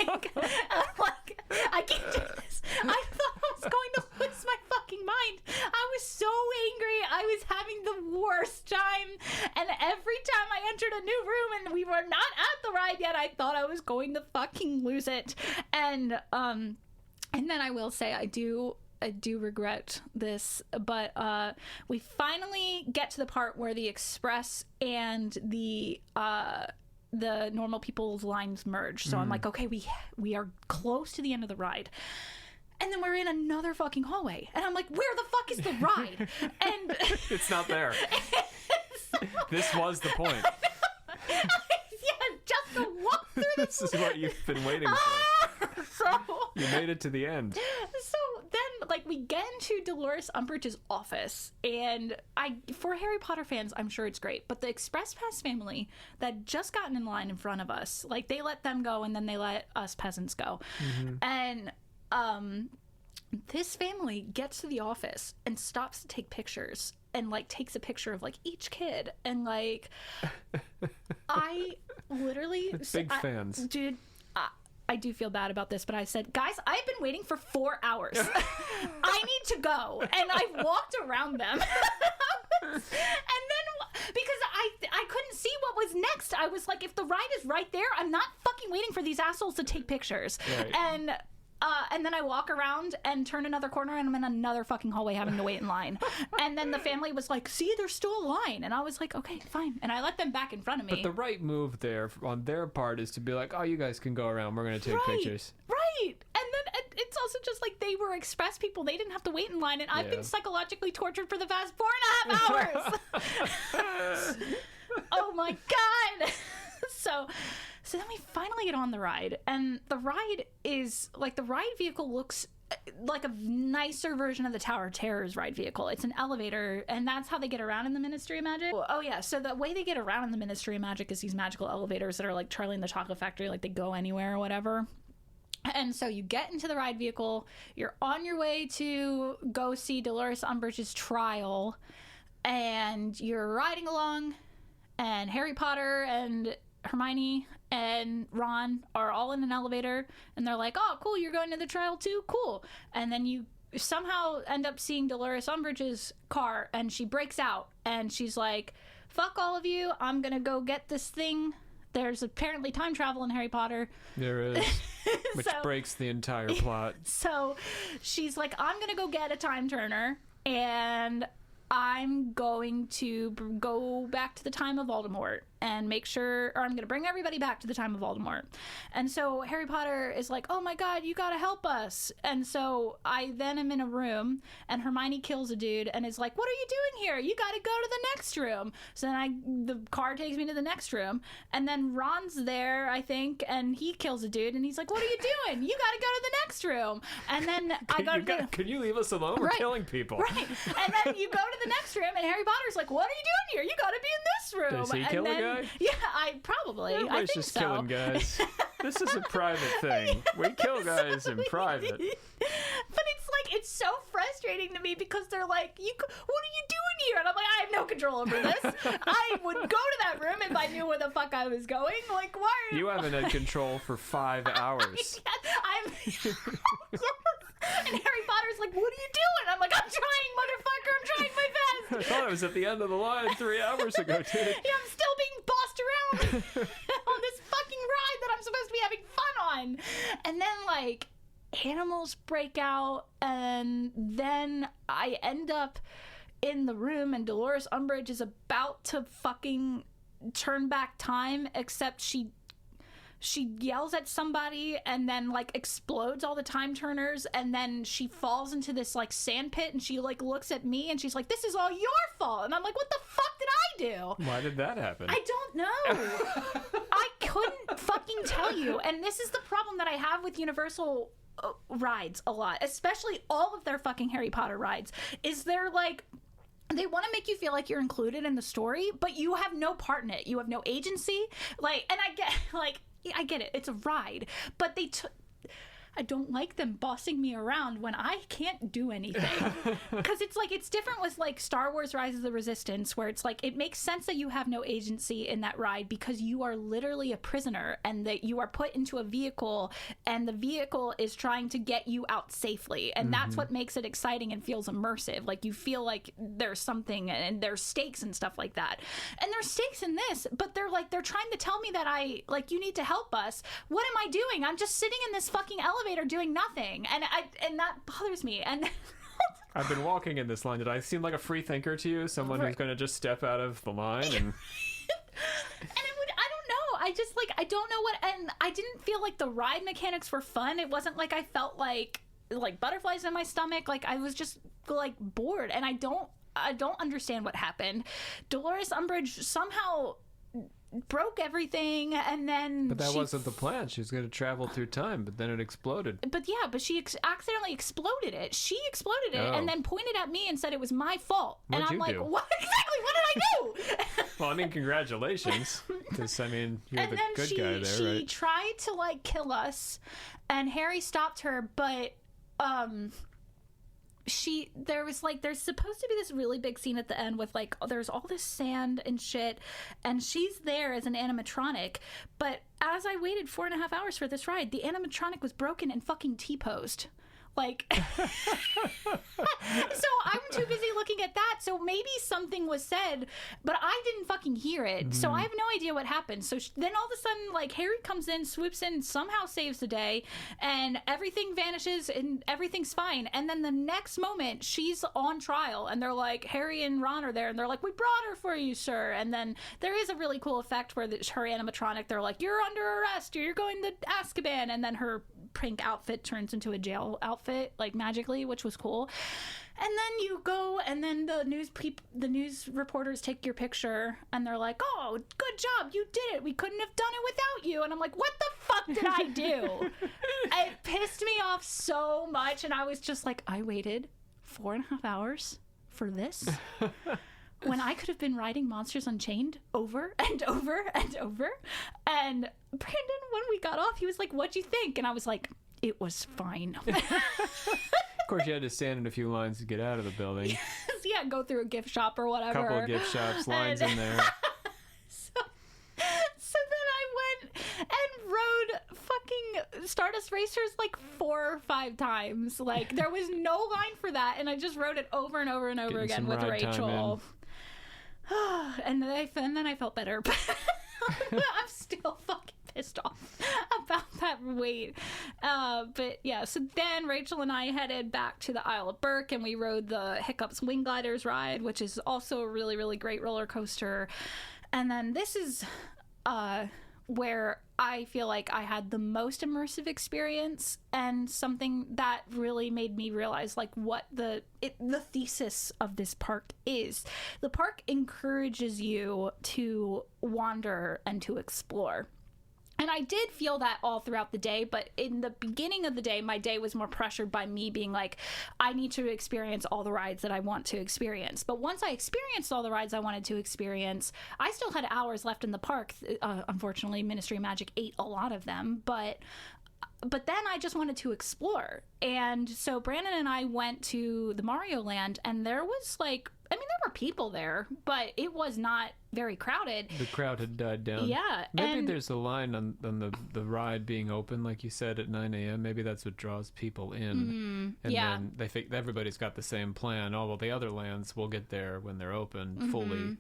can't do this. I thought I was going to lose my fucking mind. I was so angry. I was having the worst time, and every time I entered a new room and we were not at the ride yet, I thought I was going to fucking lose it. And then I will say, I do do regret this, but we finally get to the part where the express and the normal people's lines merge. So I'm like, okay, we are close to the end of the ride. And then we're in another fucking hallway. And I'm like, where the fuck is the ride? And it's not there. This was the point. Yeah, just to walk through this is what you've been waiting for. So you made it to the end. So then, like, we get into Dolores Umbridge's office, and for Harry Potter fans, I'm sure it's great, but the Express Pass family that just gotten in line in front of us, like, they let them go, and then they let us peasants go. And this family gets to the office and stops to take pictures, and like takes a picture of like each kid, and like I literally big fans, dude. I do feel bad about this, but I said, guys, I've been waiting for 4 hours. I need to go. And I walked around them. And then, because I couldn't see what was next, I was like, if the ride is right there, I'm not fucking waiting for these assholes to take pictures. Right. And then I walk around and turn another corner, and I'm in another fucking hallway having to wait in line. And then the family was like, see, there's still a line. And I was like, okay, fine. And I let them back in front of me. But the right move there on their part is to be like, oh, you guys can go around. We're going to take pictures. Right. And then it's also just like they were express people. They didn't have to wait in line. And I've been psychologically tortured for the past 4.5 hours. Oh, my God. So then we finally get on the ride, and the ride is like, the ride vehicle looks like a nicer version of the Tower of Terror's ride vehicle. It's an elevator, and that's how they get around in the Ministry of Magic. Oh yeah, so the way they get around in the Ministry of Magic is these magical elevators that are like Charlie and the Chocolate Factory, like they go anywhere or whatever. And so you get into the ride vehicle, you're on your way to go see Dolores Umbridge's trial, and you're riding along, and Harry Potter and Hermione and Ron are all in an elevator, and they're like, oh, cool, you're going to the trial too? Cool. And then you somehow end up seeing Dolores Umbridge's car, and she breaks out, and she's like, fuck all of you, I'm gonna go get this thing. There's apparently time travel in Harry Potter. There is, which breaks the entire plot. So she's like, I'm gonna go get a time turner, and I'm going to go back to the time of Voldemort and make sure, or I'm going to bring everybody back to the time of Voldemort. And so Harry Potter is like, oh my God, you got to help us. And so I then am in a room, and Hermione kills a dude and is like, what are you doing here? You got to go to the next room. So then the car takes me to the next room, and then Ron's there, I think, and he kills a dude, and he's like, what are you doing? You got to go to the next room. And then can you leave us alone? We're killing people. Right. And then you go to the next room, and Harry Potter's like, what are you doing here? You got to be in this room. Does he kill a guy? Yeah, I think just so. Killing guys. This is a private thing. We kill guys in private. But it's like, it's so frustrating to me because they're like, what are you doing here? And I'm like, I have no control over this. I would go to that room if I knew where the fuck I was going. Like, why are you haven't had control for 5 hours. And Harry Potter's like, what are you doing? I'm like, I'm trying, motherfucker. I'm trying my best. I thought I was at the end of the line 3 hours ago, dude. Yeah, I'm still being bossed around on this fucking ride that I'm supposed to be having fun on. And then, like, animals break out, and then I end up in the room, and Dolores Umbridge is about to fucking turn back time, except she yells at somebody and then like explodes all the time turners, and then she falls into this like sand pit, and she like looks at me and she's like, this is all your fault. And I'm like, what the fuck did I do? Why did that happen? I don't know. I couldn't fucking tell you. And this is the problem that I have with Universal rides a lot, especially all of their fucking Harry Potter rides, is they're like, they want to make you feel like you're included in the story, but you have no part in it. You have no agency. Like, and I get it. It's a ride, but I don't like them bossing me around when I can't do anything. Because it's like, it's different with like Star Wars Rise of the Resistance, where it's like, it makes sense that you have no agency in that ride because you are literally a prisoner, and that you are put into a vehicle, and the vehicle is trying to get you out safely. And that's what makes it exciting and feels immersive. Like, you feel like there's something, and there's stakes and stuff like that. And there's stakes in this, but they're trying to tell me that you need to help us. What am I doing? I'm just sitting in this fucking elevator elevator doing nothing, and that bothers me. And I've been walking in this line. Did I seem like a free thinker to you? Someone who's going to just step out of the line and... I don't know. I just, like, I don't know what... And I didn't feel like the ride mechanics were fun. It wasn't like I felt like butterflies in my stomach. Like, I was just, like, bored. And I don't understand what happened. Dolores Umbridge somehow broke everything, and then but that wasn't the plan. She was going to travel through time, but then it exploded. But she accidentally exploded it. She exploded it and then pointed at me and said it was my fault. What'd and I'm like, do? what exactly? What did I do? Well, I mean, congratulations, because I mean, you're and the then good guy there, she right? tried to, like, kill us, and Harry stopped her, but there's supposed to be this really big scene at the end with, like, there's all this sand and shit, and she's there as an animatronic, but as I waited 4.5 hours for this ride, the animatronic was broken and fucking T-posed. Like, so I'm too busy looking at that. So maybe something was said, but I didn't fucking hear it. So I have no idea what happened. So then all of a sudden, like, Harry comes in, swoops in, somehow saves the day, and everything vanishes and everything's fine. And then the next moment, she's on trial, and they're like, Harry and Ron are there, and they're like, we brought her for you, sir. And then there is a really cool effect where her animatronic, they're like, you're under arrest, you're going to Azkaban, and then her pink outfit turns into a jail outfit, like, magically, which was cool. And then you go, and then the news reporters take your picture, and they're like, oh, good job, you did it, we couldn't have done it without you. And I'm like, what the fuck did I do? It pissed me off so much, and I was just like, I waited 4.5 hours for this when I could have been riding Monsters Unchained over and over and over. And Brandon, when we got off, he was like, what'd you think? And I was like, it was fine. Of course, you had to stand in a few lines to get out of the building. Yeah, go through a gift shop or whatever. Couple of gift shops, lines in there. So then I went and rode fucking Stardust Racers like 4 or 5 times. Like, there was no line for that, and I just rode it over and over and over again with Rachel. And then I felt better. I'm still fucking pissed off about that wait. But yeah, so then Rachel and I headed back to the Isle of Berk, and we rode the Hiccups Wing Gliders ride, which is also a really, really great roller coaster. And then this is where I feel like I had the most immersive experience, and something that really made me realize, like, what the thesis of this park is. The park encourages you to wander and to explore. And I did feel that all throughout the day, but in the beginning of the day, my day was more pressured by me being like, I need to experience all the rides that I want to experience. But once I experienced all the rides I wanted to experience, I still had hours left in the park. Unfortunately, Ministry of Magic ate a lot of them, but then I just wanted to explore. And so Brandon and I went to the Mario Land, and there was, like, I mean, there were people there, but it was not very crowded. The crowd had died down. Yeah. Maybe there's a line on the ride being open, like you said, at 9 a.m. Maybe that's what draws people in. And then they think everybody's got the same plan. Oh, well, the other lands will get there when they're open fully.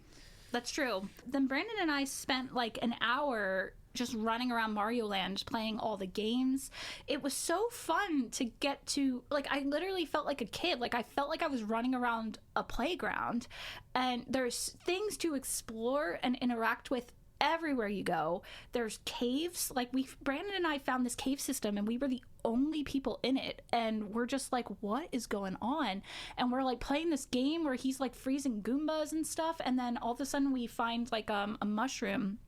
That's true. Then Brandon and I spent like an hour just running around Mario Land, playing all the games. It was so fun to get to, like, I literally felt like a kid. Like, I felt like I was running around a playground, and there's things to explore and interact with everywhere you go. There's caves. Like, Brandon and I found this cave system, and we were the only people in it, and we're just like, what is going on? And we're like playing this game where he's like freezing Goombas and stuff, and then all of a sudden we find like a mushroom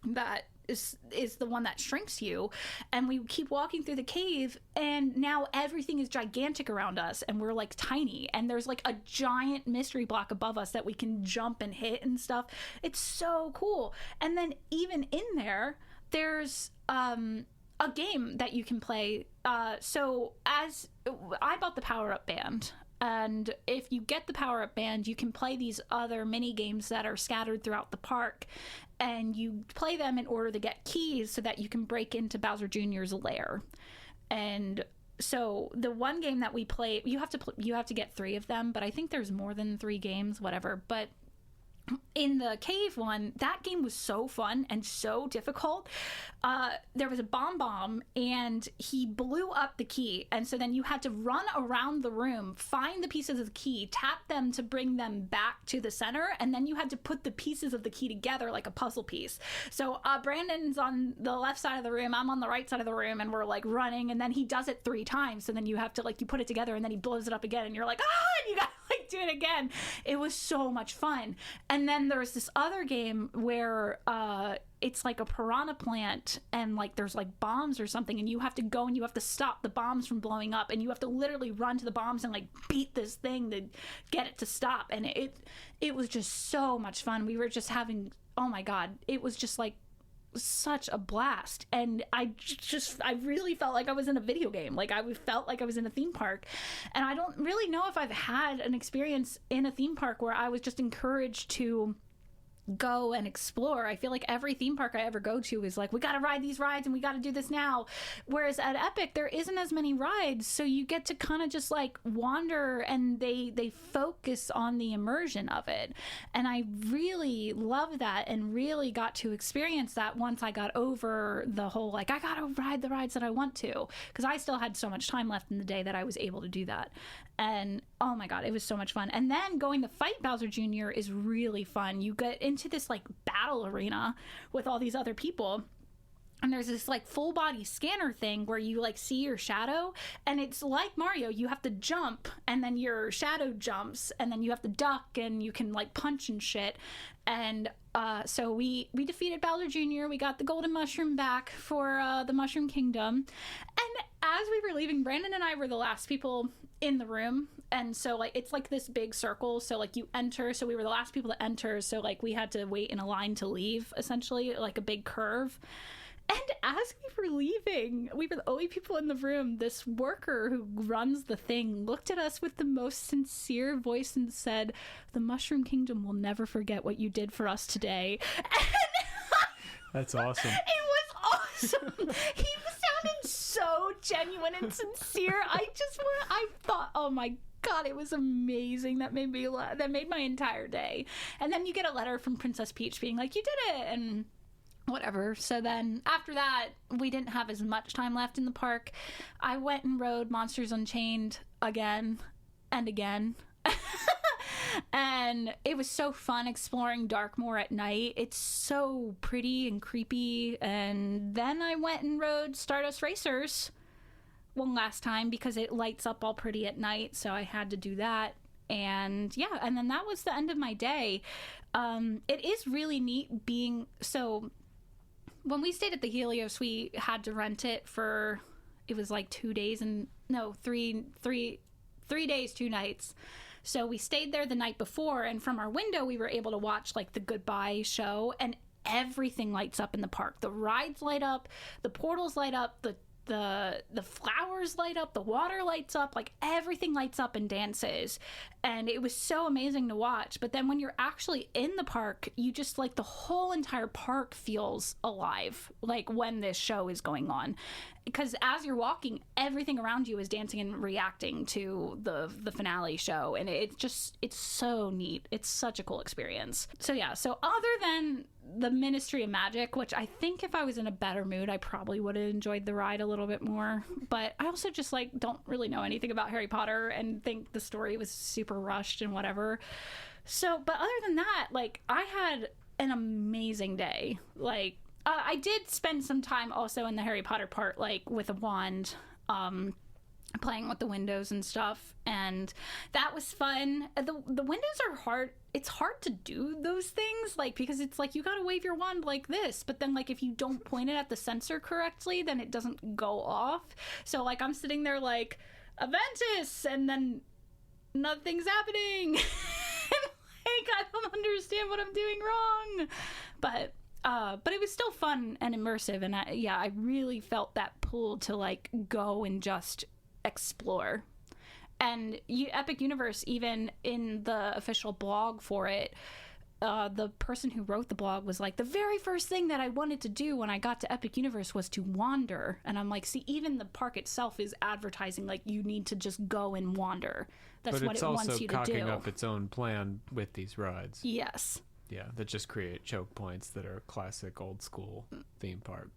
that is the one that shrinks you, and we keep walking through the cave, and now everything is gigantic around us, and we're like tiny, and there's like a giant mystery block above us that we can jump and hit and stuff. It's so cool. And then even in there's a game that you can play. So as I bought the power-up band, and if you get the power-up band, you can play these other mini games that are scattered throughout the park, and you play them in order to get keys so that you can break into Bowser Jr.'s lair. And so the one game that we play, you have to get 3 of them, but I think there's more than 3 games, whatever. But in the cave one, that game was so fun and so difficult. There was a bomb, and he blew up the key, and so then you had to run around the room, find the pieces of the key, tap them to bring them back to the center, and then you had to put the pieces of the key together like a puzzle piece. So Brandon's on the left side of the room, I'm on the right side of the room, and we're like running, and then he does it 3 times, so then you have to like, you put it together, and then he blows it up again, and you're like, and you gotta like do it again. It was so much fun. And then there was this other game where it's like a piranha plant, and like there's like bombs or something, and you have to go and you have to stop the bombs from blowing up, and you have to literally run to the bombs and like beat this thing to get it to stop. And it was just so much fun. We were just having, oh my god, it was just like such a blast. And I really felt like I was in a video game. Like I felt like I was in a theme park. And I don't really know if I've had an experience in a theme park where I was just encouraged to go and explore. I feel like every theme park I ever go to is like, we got to ride these rides and we got to do this now. Whereas at Epic, there isn't as many rides, so you get to kind of just like wander, and they focus on the immersion of it. And I really love that, and really got to experience that once I got over the whole like, I got to ride the rides that I want to, because I still had so much time left in the day that I was able to do that. And oh my god, it was so much fun. And then going to fight Bowser Jr. is really fun. You get into this like battle arena with all these other people, and there's this like full body scanner thing where you like see your shadow, and it's like Mario. You have to jump, and then your shadow jumps, and then you have to duck, and you can like punch and shit. And so we defeated Bowser Jr. We got the golden mushroom back for the Mushroom Kingdom. And as we were leaving, Brandon and I were the last people in the room, and so like it's like this big circle, so like you enter, so we were the last people to enter, so like we had to wait in a line to leave, essentially like a big curve. And as we were leaving, we were the only people in the room. This worker who runs the thing looked at us with the most sincere voice and said, "The Mushroom Kingdom will never forget what you did for us today." And that's awesome. It was awesome. He sounded so genuine and sincere. I thought, oh my god, it was amazing. That made my entire day. And then you get a letter from Princess Peach being like, you did it, and whatever. So then after that, we didn't have as much time left in the park. I went and rode Monsters Unchained again and again. And it was so fun exploring Darkmoor at night. It's so pretty and creepy. And then I went and rode Stardust Racers one last time because it lights up all pretty at night, so I had to do that. And yeah, and then that was the end of my day. It is really neat being, so when we stayed at the Helios, we had to rent it for, it was like 2 days and no, 3 days, 2 nights. So we stayed there the night before, and from our window we were able to watch like the goodbye show, and everything lights up in the park. The rides light up, the portals light up, the flowers light up, the water lights up, like everything lights up and dances. And it was so amazing to watch. But then when you're actually in the park, you just like the whole entire park feels alive, like when this show is going on. Because as you're walking, everything around you is dancing and reacting to the finale show. And it's so neat. It's such a cool experience. So yeah, so other than the Ministry of Magic, which I think if I was in a better mood, I probably would have enjoyed the ride a little bit more. But I also just like don't really know anything about Harry Potter and think the story was super rushed and whatever. So, but other than that, like I had an amazing day. Like, I did spend some time also in the Harry Potter part, like with a wand, playing with the windows and stuff, and that was fun. The windows are hard. It's hard to do those things, like, because it's like you gotta wave your wand like this, but then like if you don't point it at the sensor correctly, then it doesn't go off. So like I'm sitting there like Aventus, and then nothing's happening. Like I don't understand what I'm doing wrong, but it was still fun and immersive, and I really felt that pull to like go and just explore. And Epic Universe, even in the official blog for it, the person who wrote the blog was like, the very first thing that I wanted to do when I got to Epic Universe was to wander. And I'm like, see, even the park itself is advertising like you need to just go and wander. That's what it wants you to do. But it's also cocking up its own plan with these rides. Yes. Yeah, that just create choke points that are classic old school theme park.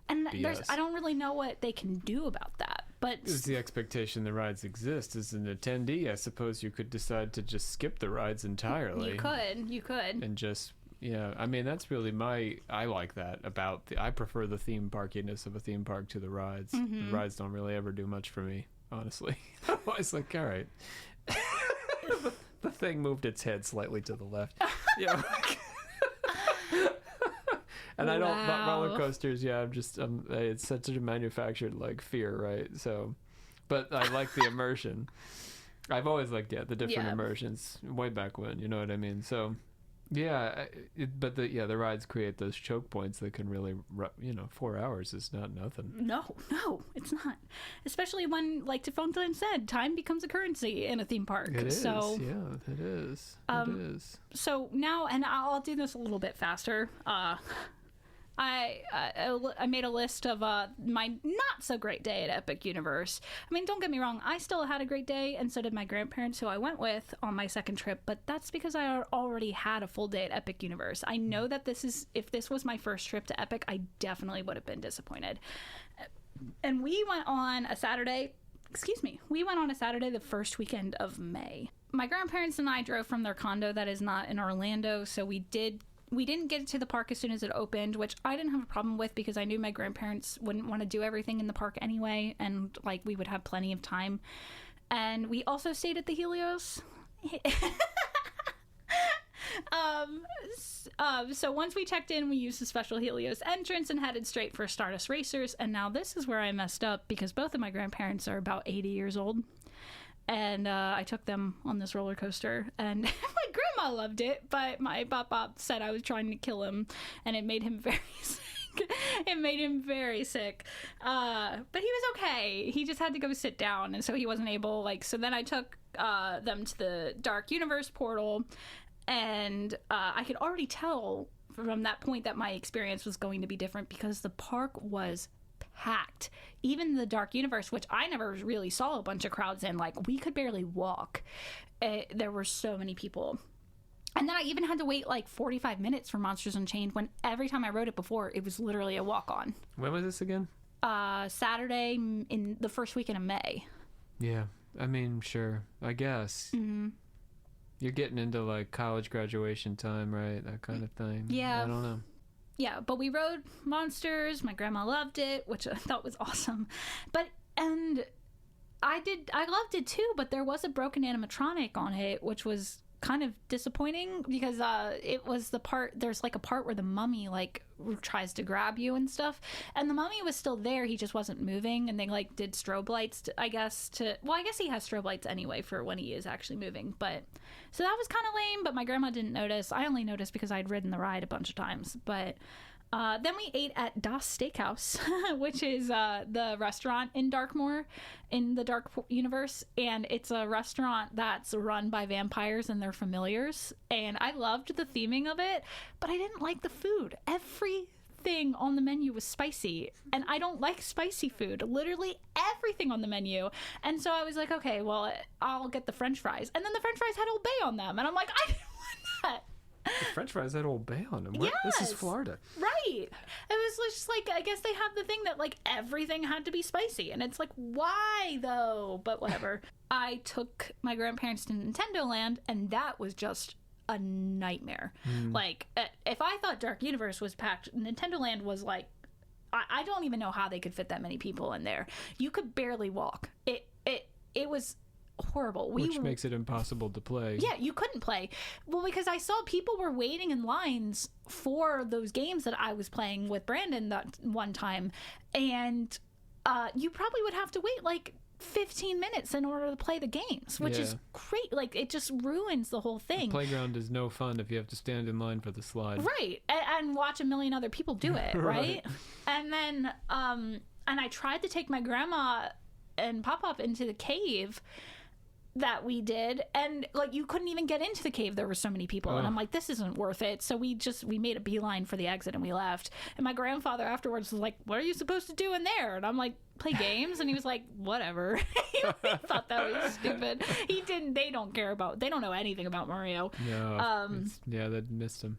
And I don't really know what they can do about that. But it's the expectation the rides exist. As an attendee, I suppose you could decide to just skip the rides entirely. You could. And just, yeah, I mean, that's really I like that about I prefer the theme parkiness of a theme park to the rides. Mm-hmm. The rides don't really ever do much for me, honestly. I'm always like, all right. The thing moved its head slightly to the left. Yeah. And I don't, but roller coasters, yeah, it's such a manufactured, like, fear, right? So, but I like the immersion. I've always liked, the different immersions way back when, you know what I mean? So, yeah, the rides create those choke points that can really, 4 hours is not nothing. No, it's not. Especially when, like Fontaine said, time becomes a currency in a theme park. It is, so, yeah, it is. It is. So now, and I'll do this a little bit faster. I made a list of my not so great day at Epic Universe. I mean, don't get me wrong, I still had a great day, and so did my grandparents who I went with on my second trip, but that's because I already had a full day at Epic Universe. I know that if this was my first trip to Epic, I definitely would have been disappointed. And we went on a Saturday, the first weekend of May. My grandparents and I drove from their condo that is not in Orlando, so we didn't get to the park as soon as it opened, which I didn't have a problem with because I knew my grandparents wouldn't want to do everything in the park anyway, and like we would have plenty of time. And we also stayed at the Helios. So once we checked in, we used the special Helios entrance and headed straight for Stardust Racers. And now this is where I messed up because both of my grandparents are about 80 years old. And I took them on this roller coaster, and my grandma loved it, but my pop said I was trying to kill him, and it made him very sick. But he was okay. He just had to go sit down, and so he wasn't able, so then I took them to the Dark Universe portal, and I could already tell from that point that my experience was going to be different because the park was packed. Even the Dark Universe, which I never really saw a bunch of crowds in, we could barely walk. There were so many people. And then I even had to wait 45 minutes for Monsters Unchained when every time I rode it before, it was literally a walk-on. When was this again? Saturday in the first weekend of May. Yeah, I mean, sure, I guess. Mm-hmm. You're getting into college graduation time, right? That kind of thing. Yeah. I don't know. Yeah, but we rode Monsters. My grandma loved it, which I thought was awesome. And I loved it too, but there was a broken animatronic on it, which was kind of disappointing because it was the part, there's a part where the mummy tries to grab you and stuff, and the mummy was still there, he just wasn't moving, and they did strobe lights I guess he has strobe lights anyway for when he is actually moving, but so that was kind of lame, but my grandma didn't notice. I only noticed because I'd ridden the ride a bunch of times. But then we ate at Das Steakhouse, which is the restaurant in Darkmoor, in the Dark Universe. And it's a restaurant that's run by vampires and their familiars. And I loved the theming of it, but I didn't like the food. Everything on the menu was spicy. And I don't like spicy food. Literally everything on the menu. And so I was like, okay, well, I'll get the French fries. And then the French fries had Old Bay on them. And I'm like, I didn't want that. The French fries had Old Bay on them. Yes. This is Florida. Right. It was just I guess they have the thing that everything had to be spicy. And it's why though? But whatever. I took my grandparents to Nintendo Land, and that was just a nightmare. If I thought Dark Universe was packed, Nintendo Land was I don't even know how they could fit that many people in there. You could barely walk. It was horrible. Which makes it impossible to play. Yeah, you couldn't play. Well, because I saw people were waiting in lines for those games that I was playing with Brandon that one time, and you probably would have to wait 15 minutes in order to play the games, which is great. It just ruins the whole thing. The playground is no fun if you have to stand in line for the slide. Right. And watch a million other people do it, right? And then and I tried to take my grandma and Pop-Up into the cave, that we did, and like you couldn't even get into the cave, there were so many people. And I'm like, this isn't worth it. So we made a beeline for the exit and we left. And my grandfather afterwards was like, what are you supposed to do in there? And I'm like, play games. And he was like, whatever. He thought that was stupid. They don't know anything about Mario. No, they missed him.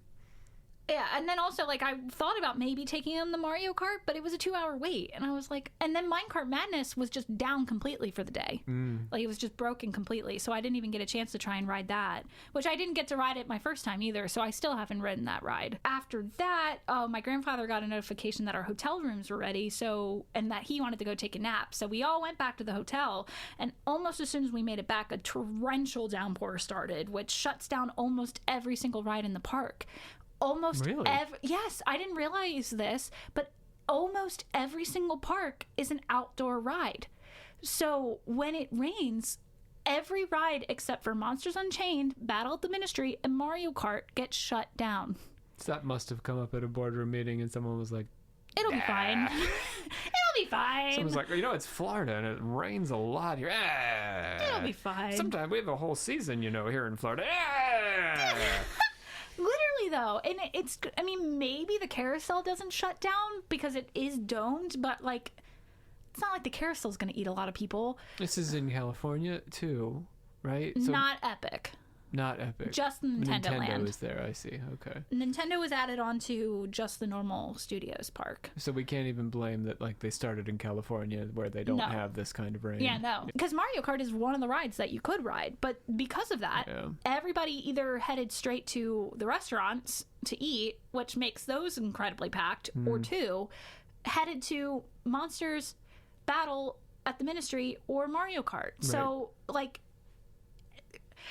Yeah, and then also, like, I thought about maybe taking him the Mario Kart, but it was a 2-hour wait. And I was like, and then Minecart Madness was just down completely for the day. Like, it was just broken completely. So I didn't even get a chance to try and ride that, which I didn't get to ride it my first time either. So I still haven't ridden that ride. After that, my grandfather got a notification that our hotel rooms were ready. And that he wanted to go take a nap. So we all went back to the hotel. And almost as soon as we made it back, a torrential downpour started, which shuts down almost every single ride in the park. Almost really? Yes, I didn't realize this, but almost every single park is an outdoor ride. So when it rains, every ride except for Monsters Unchained, Battle at the Ministry, and Mario Kart gets shut down. So that must have come up at a boardroom meeting and someone was like, it'll be fine. It'll be fine. Someone's like, it's Florida and it rains a lot here. It'll be fine. Sometimes we have a whole season, here in Florida. Literally, though. And it's, maybe the carousel doesn't shut down because it is domed, but, like, it's not like the carousel's going to eat a lot of people. This is in California, too, right? So, not Epic. Not Epic. Just Nintendo Land. Nintendo is there, I see. Okay. Nintendo was added onto just the normal Studios park. So we can't even blame that, like, they started in California where they don't have this kind of rain. Yeah, no. Because Mario Kart is one of the rides that you could ride. But because of that, everybody either headed straight to the restaurants to eat, which makes those incredibly packed, or two, headed to Monsters, Battle at the Ministry, or Mario Kart. Right. So, like,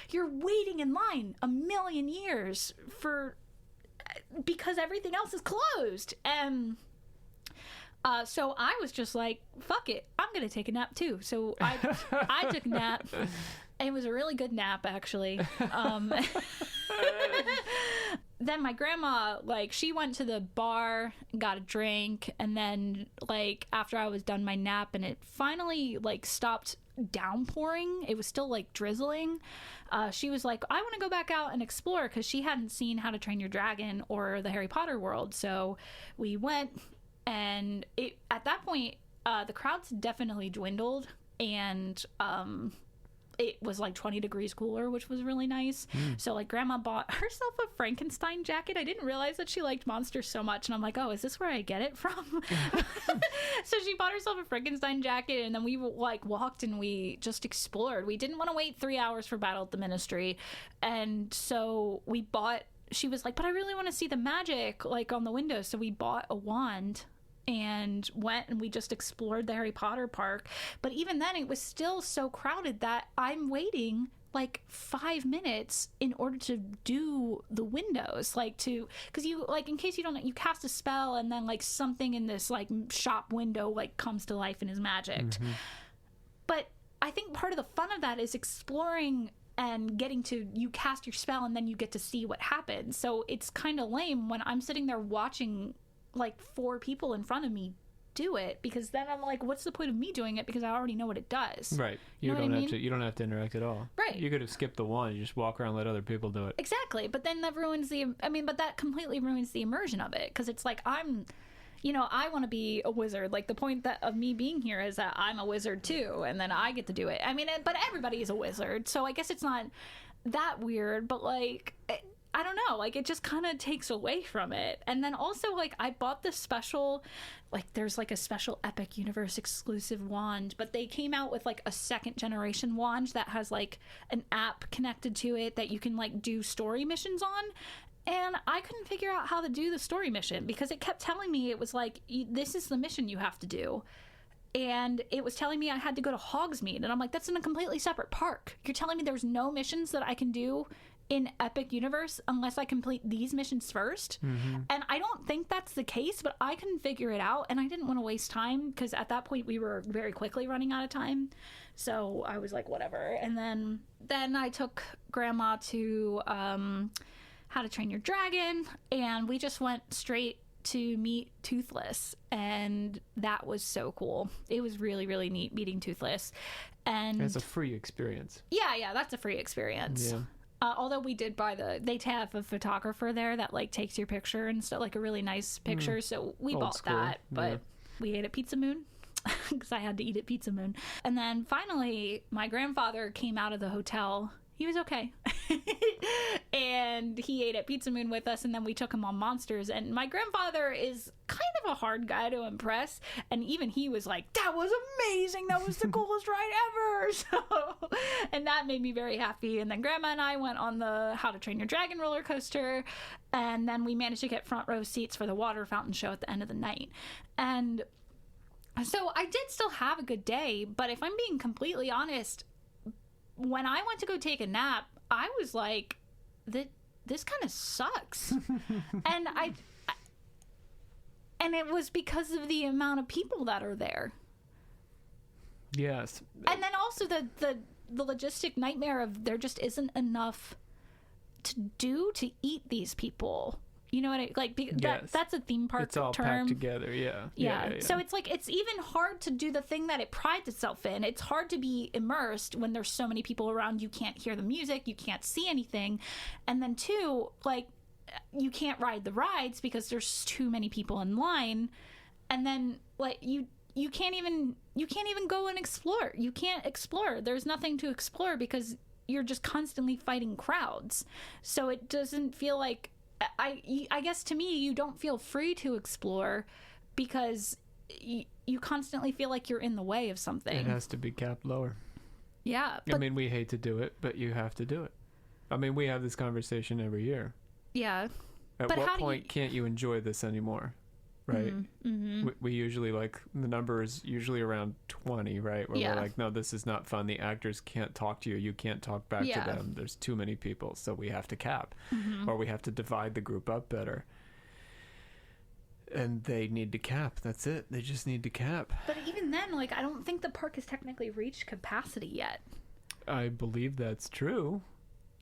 you're waiting in line a million years because everything else is closed. And so I was just like, fuck it, I'm gonna take a nap too. So I took a nap. It was a really good nap, actually. Then my grandma, like, she went to the bar, got a drink, and then, like, after I was done my nap and it finally, like, stopped downpouring, it was still, like, drizzling, she was like, I want to go back out and explore, because she hadn't seen How to Train Your Dragon or the Harry Potter world. So we went, and at that point, the crowds definitely dwindled, and it was like 20 degrees cooler, which was really nice. So, like, grandma bought herself a Frankenstein jacket. I didn't realize that she liked monsters so much, and I'm like, oh, is this where I get it from? So she bought herself a Frankenstein jacket, and then we like walked and we just explored. We didn't want to wait 3 hours for Battle at the Ministry, and so she was like, but I really want to see the magic, like, on the window. So we bought a wand and went, and we just explored the Harry Potter park. But even then, it was still so crowded that I'm waiting like 5 minutes in order to do the windows, like, because you, like, in case you don't know, you cast a spell and then, like, something in this, like, shop window, like, comes to life and is magicked. But I think part of the fun of that is exploring and getting to, you cast your spell and then you get to see what happens. So it's kind of lame when I'm sitting there watching, like, 4 people in front of me do it, because then I'm like, what's the point of me doing it, because I already know what it does. Right. You don't have to interact at all. Right. You could have skipped the one. You just walk around and let other people do it. Exactly. But then that ruins but that completely ruins the immersion of it, because it's like, I want to be a wizard. Like, the point of me being here is that I'm a wizard too, and then I get to do it. But everybody is a wizard, so I guess it's not that weird, but, like, I don't know, like, it just kind of takes away from it. And then also, like, I bought this special, like, there's, like, a special Epic Universe exclusive wand, but they came out with, like, a 2nd generation wand that has, like, an app connected to it that you can, like, do story missions on. And I couldn't figure out how to do the story mission, because it kept telling me, it was like, this is the mission you have to do. And it was telling me I had to go to Hogsmeade. And I'm like, that's in a completely separate park. You're telling me there's no missions that I can do in Epic Universe unless I complete these missions first? And I don't think that's the case, but I couldn't figure it out, and I didn't want to waste time, because at that point we were very quickly running out of time. So I was like, whatever. And then I took grandma to How to Train Your Dragon, and we just went straight to meet Toothless, and that was so cool. It was really, really neat meeting Toothless. And it's a free experience. Yeah, that's a free experience. Yeah. Although we did buy they have a photographer there that like takes your picture and stuff, like a really nice picture. So we Old bought school. that, but Yeah. we ate at Pizza Moon because I had to eat at Pizza Moon. And then finally, my grandfather came out of the hotel. He was okay. And he ate at Pizza Moon with us, and then we took him on Monsters. And my grandfather is kind of a hard guy to impress, and even he was like, that was amazing, that was the coolest ride ever. So, and that made me very happy. And then Grandma and I went on the How to Train Your Dragon roller coaster, and then we managed to get front row seats for the water fountain show at the end of the night. And so I did still have a good day, but if I'm being completely honest, when I went to go take a nap, I was like, this kind of sucks. And and it was because of the amount of people that are there. Yes. And then also the logistic nightmare of there just isn't enough to do to eat these people. You know what I like? Yes. That's a theme park It's all term. packed together, yeah. Yeah. So it's like, it's even hard to do the thing that it prides itself in. It's hard to be immersed when there's so many people around. You can't hear the music, you can't see anything. And then two, like, you can't ride the rides because there's too many people in line. And then like you can't even go and explore. You can't explore. There's nothing to explore because you're just constantly fighting crowds. So it doesn't feel like, I guess to me, you don't feel free to explore because you constantly feel like you're in the way of something. It has to be capped lower. Yeah. I mean, we hate to do it, but you have to do it. I mean, we have this conversation every year. Yeah. At But what how do point can't you enjoy this anymore? Right? Mm-hmm. We usually, like, the number is usually around 20, right? Where Yeah. we're like, no, this is not fun. The actors can't talk to you. You can't talk back to them. There's too many people, so we have to cap. Or we have to divide the group up better. And they need to cap. That's it. They just need to cap. But even then, like, I don't think the park has technically reached capacity yet. I believe that's true.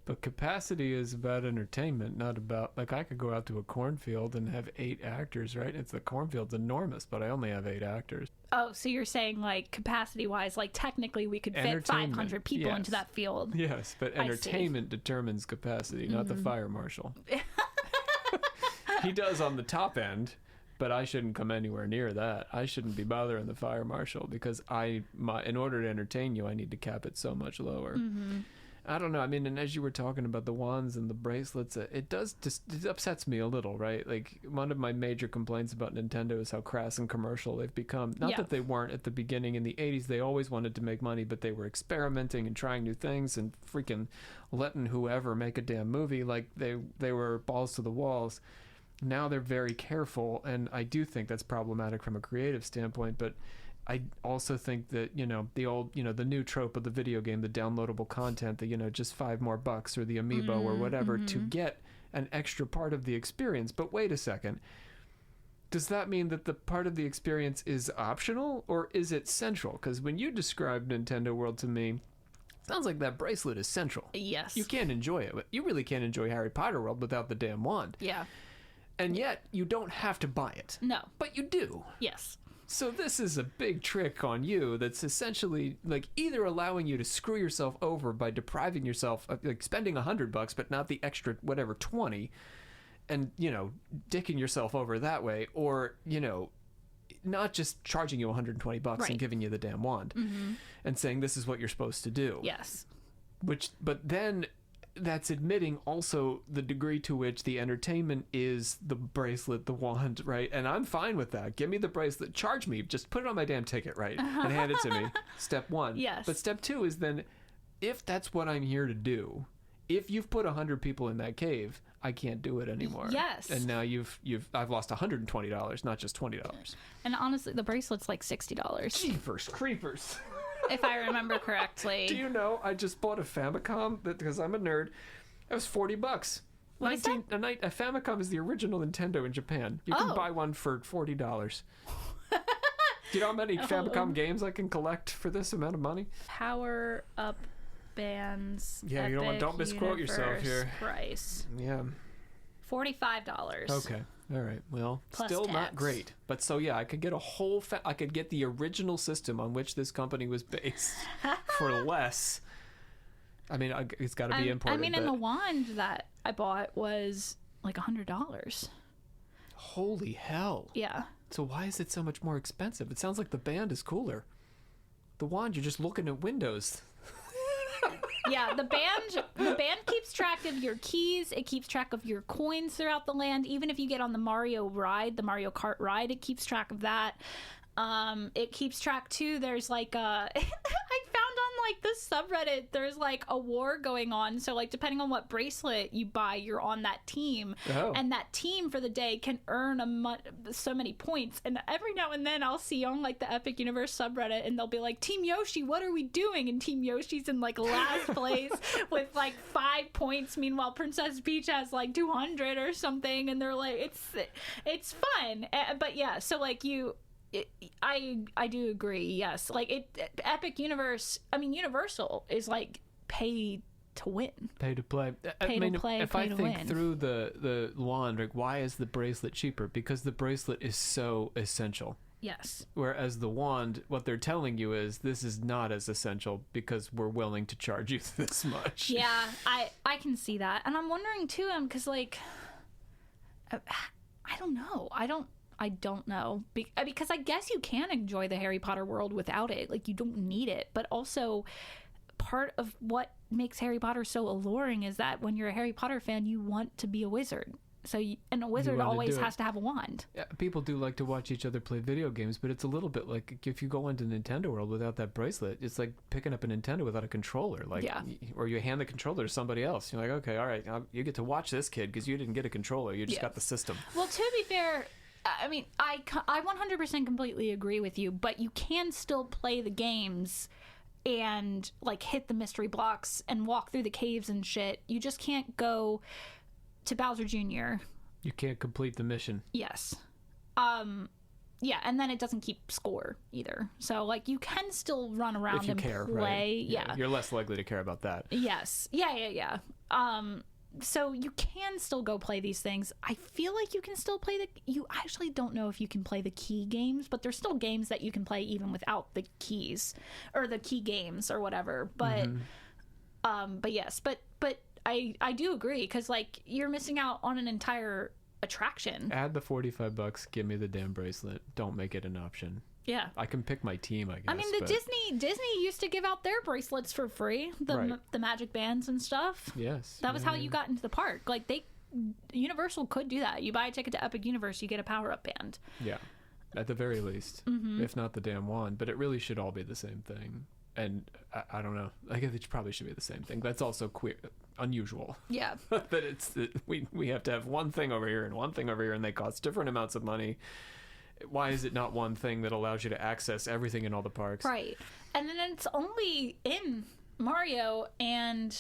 But capacity is about entertainment, not about, like, I could go out to a cornfield and have 8 actors, right? The cornfield's enormous, but I only have 8 actors. Oh, so you're saying, like, capacity-wise, like, technically we could fit Entertainment, 500 people yes. into that field. Yes, but I see. entertainment determines capacity, not the fire marshal. He does on the top end, but I shouldn't come anywhere near that. I shouldn't be bothering the fire marshal because in order to entertain you, I need to cap it so much lower. I don't know. I mean, and as you were talking about the wands and the bracelets, it upsets me a little, right? Like, one of my major complaints about Nintendo is how crass and commercial they've become. Not that they weren't at the beginning. In the 80s, they always wanted to make money, but they were experimenting and trying new things and freaking letting whoever make a damn movie. Like, they were balls to the walls. Now they're very careful, and I do think that's problematic from a creative standpoint, but I also think that, the old, the new trope of the video game, the downloadable content, the, just $5 more or the amiibo or whatever to get an extra part of the experience. But wait a second. Does that mean that the part of the experience is optional or is it central? Because when you described Nintendo World to me, it sounds like that bracelet is central. Yes. You can't enjoy it. You really can't enjoy Harry Potter World without the damn wand. Yeah. And yet, you don't have to buy it. No. But you do. Yes. So this is a big trick on you that's essentially like either allowing you to screw yourself over by depriving yourself of like spending $100 but not the extra whatever 20 and dicking yourself over that way, or not just charging you $120 right. and giving you the damn wand and saying this is what you're supposed to do. Yes. But then that's admitting also the degree to which the entertainment is the bracelet, the wand, right? And I'm fine with that. Give me the bracelet, charge me, just put it on my damn ticket, right? And hand it to me. Step 1. Yes. But step 2 is then, if that's what I'm here to do, if you've put 100 people in that cave, I can't do it anymore. Yes. And now I've lost $120, not just $20. And honestly, the bracelet's like $60. Jeepers creepers. If I remember correctly. Do you know I just bought a Famicom because I'm a nerd. It was $40. What is that? A Famicom is the original Nintendo in Japan. You can buy one for $40. Do you know how many Famicom games I can collect for this amount of money? Power Up Bands. Yeah, you don't misquote yourself here. Price. Yeah. $45. Okay. All right. Well, Plus still not tax. great. But so yeah, I could get a whole. I could get the original system on which this company was based for less. I mean, it's got to be imported. I mean, and the wand that I bought was like $100. Holy hell! Yeah. So why is it so much more expensive? It sounds like the band is cooler. The wand, you're just looking at windows. Yeah, the band keeps track of your keys. It keeps track of your coins throughout the land. Even if you get on the Mario ride, the Mario Kart ride, it keeps track of that. It keeps track too. There's like I found on like this subreddit, there's like a war going on. So like depending on what bracelet you buy, you're on that team, and that team for the day can earn so many points. And every now and then I'll see on like the Epic Universe subreddit, and they'll be like, Team Yoshi, what are we doing? And Team Yoshi's in like last place with like 5 points. Meanwhile, Princess Peach has like 200 or something, and they're like, it's fun. But yeah, so like I do agree. Yes, like Epic Universe. I mean, Universal is like pay to win, pay to play. If I think through the wand, like, why is the bracelet cheaper? Because the bracelet is so essential. Yes. Whereas the wand, what they're telling you is this is not as essential because we're willing to charge you this much. Yeah, I can see that, and I'm wondering too, because like I don't know. I don't know. Because I guess you can enjoy the Harry Potter world without it. Like, you don't need it. But also, part of what makes Harry Potter so alluring is that when you're a Harry Potter fan, you want to be a wizard. And a wizard always has to have a wand. Yeah, people do like to watch each other play video games, but it's a little bit like if you go into Nintendo World without that bracelet, it's like picking up a Nintendo without a controller. Like, yeah. Or you hand the controller to somebody else. You're like, okay, all right, you get to watch this kid because you didn't get a controller. You just got the system. Well, to be fair, I mean, I 100% completely agree with you, but you can still play the games and like hit the mystery blocks and walk through the caves and shit. You just can't go to Bowser Jr. You can't complete the mission. Yes. Yeah, and then it doesn't keep score either. So like you can still run around and play. Right? Yeah. You're less likely to care about that. Yes. Yeah. So you can still go play these things. I feel like you can still play you actually don't know if you can play the key games, but there's still games that you can play even without the keys or the key games or whatever. But but yes, but I do agree, because like you're missing out on an entire attraction. Add the $45, give me the damn bracelet. Don't make it an option. Yeah, I can pick my team, I guess. I mean, Disney used to give out their bracelets for free, the magic bands and stuff. Yes, that was how you got into the park. Like Universal could do that. You buy a ticket to Epic Universe, you get a power-up band. Yeah, at the very least, if not the damn wand. But it really should all be the same thing. And I don't know. I guess it probably should be the same thing. That's also unusual. Yeah. That we have to have one thing over here and one thing over here, and they cost different amounts of money. Why is it not one thing that allows you to access everything in all the parks? Right. And then it's only in Mario and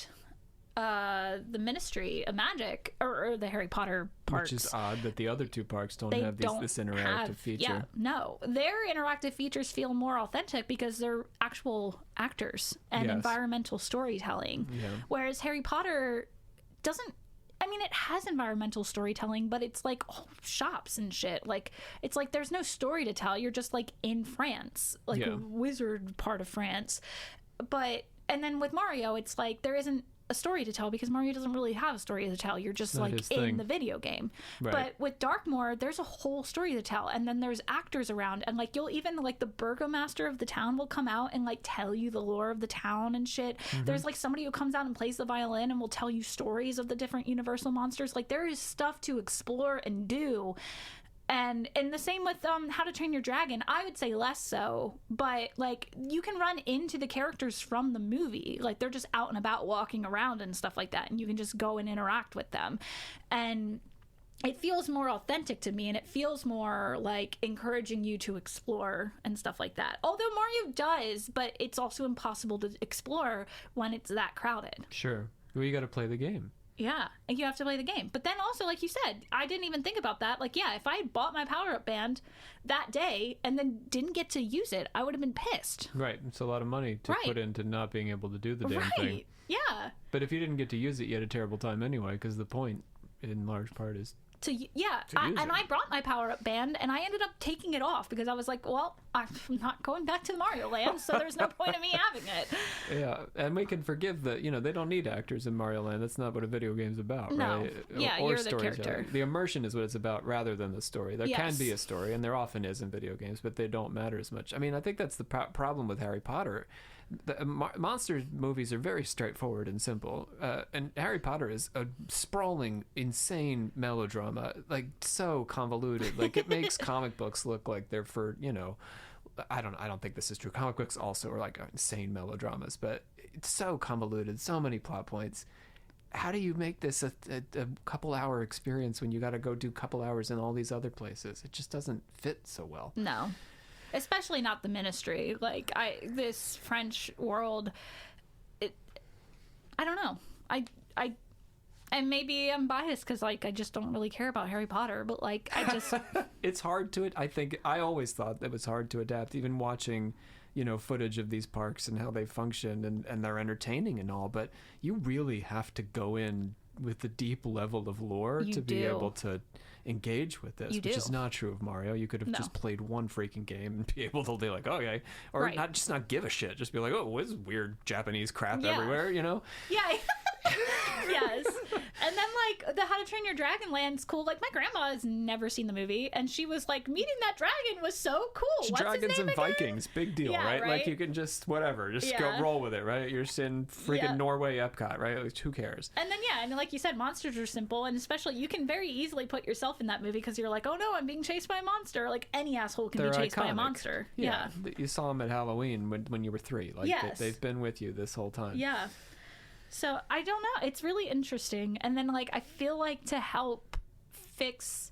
the Ministry of Magic, or the Harry Potter parks. Which is odd that the other two parks don't have this interactive feature. Yeah, no. Their interactive features feel more authentic because they're actual actors and environmental storytelling. Yeah. Whereas Harry Potter doesn't. I mean, it has environmental storytelling, but it's like shops and shit. Like, it's like there's no story to tell. You're just like in France, like a wizard part of France. And then with Mario, it's like there isn't a story to tell because Mario doesn't really have a story to tell. You're just like in the video game. Right. But with Darkmoor, there's a whole story to tell, and then there's actors around, and like you'll even like the burgomaster of the town will come out and like tell you the lore of the town and shit. There's like somebody who comes out and plays the violin and will tell you stories of the different Universal monsters. Like there is stuff to explore and do. And the same with How to Train Your Dragon. I would say less so, but like you can run into the characters from the movie. Like they're just out and about walking around and stuff like that, and you can just go and interact with them. And it feels more authentic to me, and it feels more like encouraging you to explore and stuff like that. Although Mario does, but it's also impossible to explore when it's that crowded. Sure. Well, you got to play the game. Yeah, and you have to play the game. But then also, like you said, I didn't even think about that. Like, yeah, if I had bought my power-up band that day and then didn't get to use it, I would have been pissed. Right. It's a lot of money to put into not being able to do the damn thing. Right. Yeah. But if you didn't get to use it, you had a terrible time anyway, because the point, in large part, is I brought my power-up band, and I ended up taking it off because I was like, well, I'm not going back to the Mario Land, so there's no point in me having it. Yeah, and we can forgive that, they don't need actors in Mario Land. That's not what a video game's about, No. right? Yeah, or you're the character. The immersion is what it's about rather than the story. There can be a story, and there often is in video games, but they don't matter as much. I mean, I think that's the problem with Harry Potter. The monster movies are very straightforward and simple, and Harry Potter is a sprawling, insane melodrama, like so convoluted. Like it makes comic books look like they're for I don't think this is true. Comic books also are like insane melodramas, but it's so convoluted, so many plot points. How do you make this a couple hour experience when you got to go do couple hours in all these other places? It just doesn't fit so well. No. Especially not the Ministry. Like this French world, I don't know. And maybe I'm biased because I just don't really care about Harry Potter. But I just it's hard to. I think I always thought it was hard to adapt. Even watching, footage of these parks and how they function and they're entertaining and all. But you really have to go in with the deep level of lore to be able to engage with this, which is not true of Mario. You could have just played one freaking game and be able to be like, okay, or not give a shit, just be like, oh, this weird Japanese crap everywhere, Yeah. Yes. And then the How to Train Your Dragon Land's cool. Like my grandma has never seen the movie, and she was like, meeting that dragon was so cool. What's Dragons his name and again? Vikings, big deal, right? Like you can just go roll with it, right? You're in freaking Norway Epcot, right? Like, who cares? And then and like you said, monsters are simple, and especially you can very easily put yourself in that movie because you're like, oh no, I'm being chased by a monster. Like any asshole can be chased by a monster. Yeah. You saw them at Halloween when you were 3. Like they've been with you this whole time. Yeah. So I don't know. It's really interesting. And then I feel like to help fix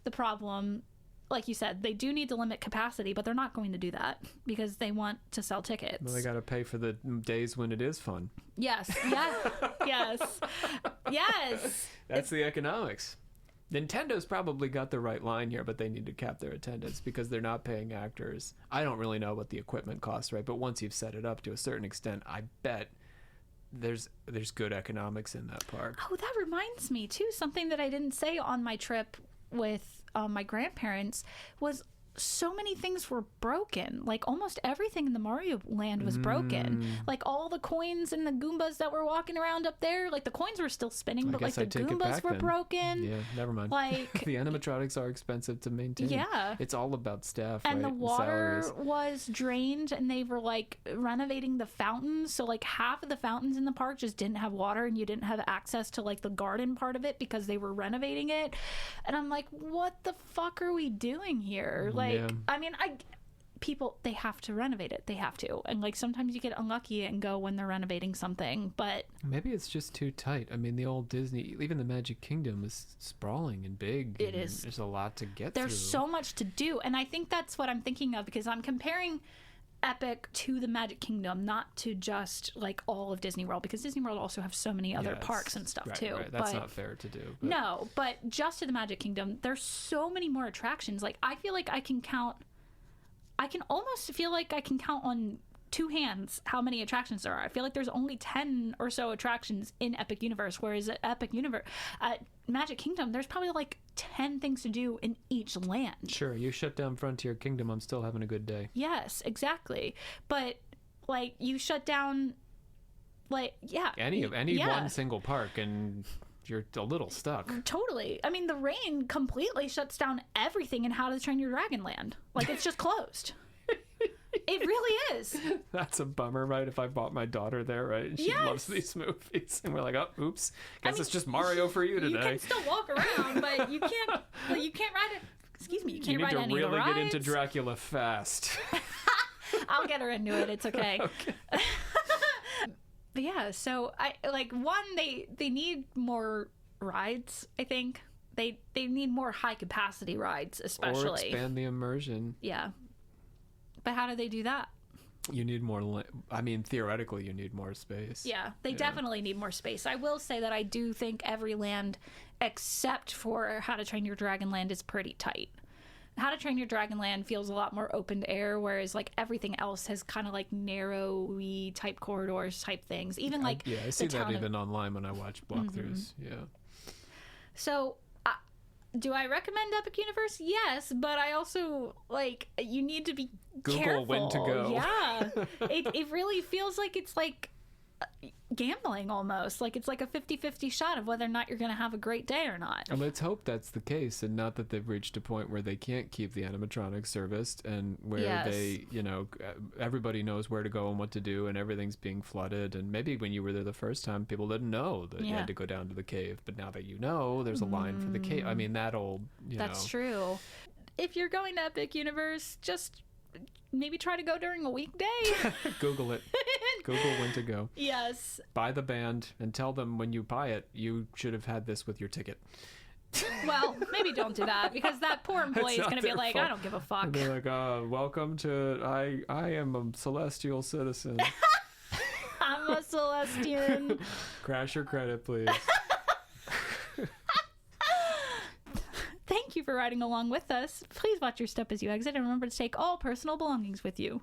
the problem, like you said, they do need to limit capacity, but they're not going to do that because they want to sell tickets. Well, they got to pay for the days when it is fun. Yes. Yeah. Yes. That's the economics. Nintendo's probably got the right line here, but they need to cap their attendance because they're not paying actors. I don't really know what the equipment costs, right? But once you've set it up to a certain extent, I bet there's good economics in that park. Oh, that reminds me too. Something that I didn't say on my trip with my grandparents was so many things were broken. Like almost everything in the Mario Land was broken. Like all the coins and the Goombas that were walking around up there, like the coins were still spinning, but like the Goombas were broken. Yeah, never mind. Like the animatronics are expensive to maintain. Yeah. It's all about staff, and right? the water was drained, and they were like renovating the fountains. So like half of the fountains in the park just didn't have water, and you didn't have access to like the garden part of it because they were renovating it. And I'm like, what the fuck are we doing here? Like, I mean, people, they have to renovate it. They have to. And like sometimes you get unlucky and go when they're renovating something, but maybe it's just too tight. I mean, the old Disney, even the Magic Kingdom is sprawling and big. It is. There's a lot to get through. There's so much to do. And I think that's what I'm thinking of because I'm comparing Epic to the Magic Kingdom, not to just like all of Disney World, because Disney World also have so many other parks and stup too. Right. That's not fair to do. But no, but just to the Magic Kingdom, there's so many more attractions. Like I feel like I can almost feel like I can count on 2 hands how many attractions there are. I feel like there's only 10 or so attractions in Epic Universe, whereas at Magic Kingdom, there's probably like 10 things to do in each land. Sure, you shut down Frontier Kingdom, I'm still having a good day. Yes, exactly. But like you shut down, like any one single park and you're a little stuck. Totally. I mean, the rain completely shuts down everything in How to Train Your Dragon Land. Like it's just closed. It really is. That's a bummer, right? If I bought my daughter there, right? And she loves these movies. And we're like, oh, oops. Guess it's just Mario for you today. You can still walk around, but you can't ride it. Excuse me, you can't ride any of the rides. You need to really get into Dracula fast. I'll get her into it. It's okay. Okay. But yeah, so they need more rides, I think. They need more high capacity rides, especially. Or expand the immersion. Yeah. But how do they do that? You need more, theoretically you need more space. Yeah, they definitely need more space. I will say that I do think every land except for How to Train Your Dragon Land is pretty tight. How to Train Your Dragon Land feels a lot more open to air, whereas like everything else has kind of like narrow-y type corridors type things. Even like I see that even online when I watch walkthroughs. Yeah. So Do I recommend Epic Universe? Yes, but I also, like, you need to be Google careful. when to go. Yeah. It really feels like it's like gambling almost. Like it's like a 50-50 shot of whether or not you're going to have a great day or not. And let's hope that's the case, and not that they've reached a point where they can't keep the animatronics serviced, and where they, you know, everybody knows where to go and what to do, and everything's being flooded. And maybe when you were there the first time, people didn't know that you had to go down to the cave, but now that you know, there's a line for the cave. I mean, that old, That's true. If you're going to Epic Universe, just maybe try to go during a weekday. Google it. Google when to go. Yes. Buy the band and tell them when you buy it, you should have had this with your ticket. Well, maybe don't do that, because that poor employee is going to be like, fault. I don't give a fuck. They're like, welcome to, I am a celestial citizen. I'm a Celestian. Crash your credit, please. Thank you for riding along with us. Please watch your step as you exit, and remember to take all personal belongings with you.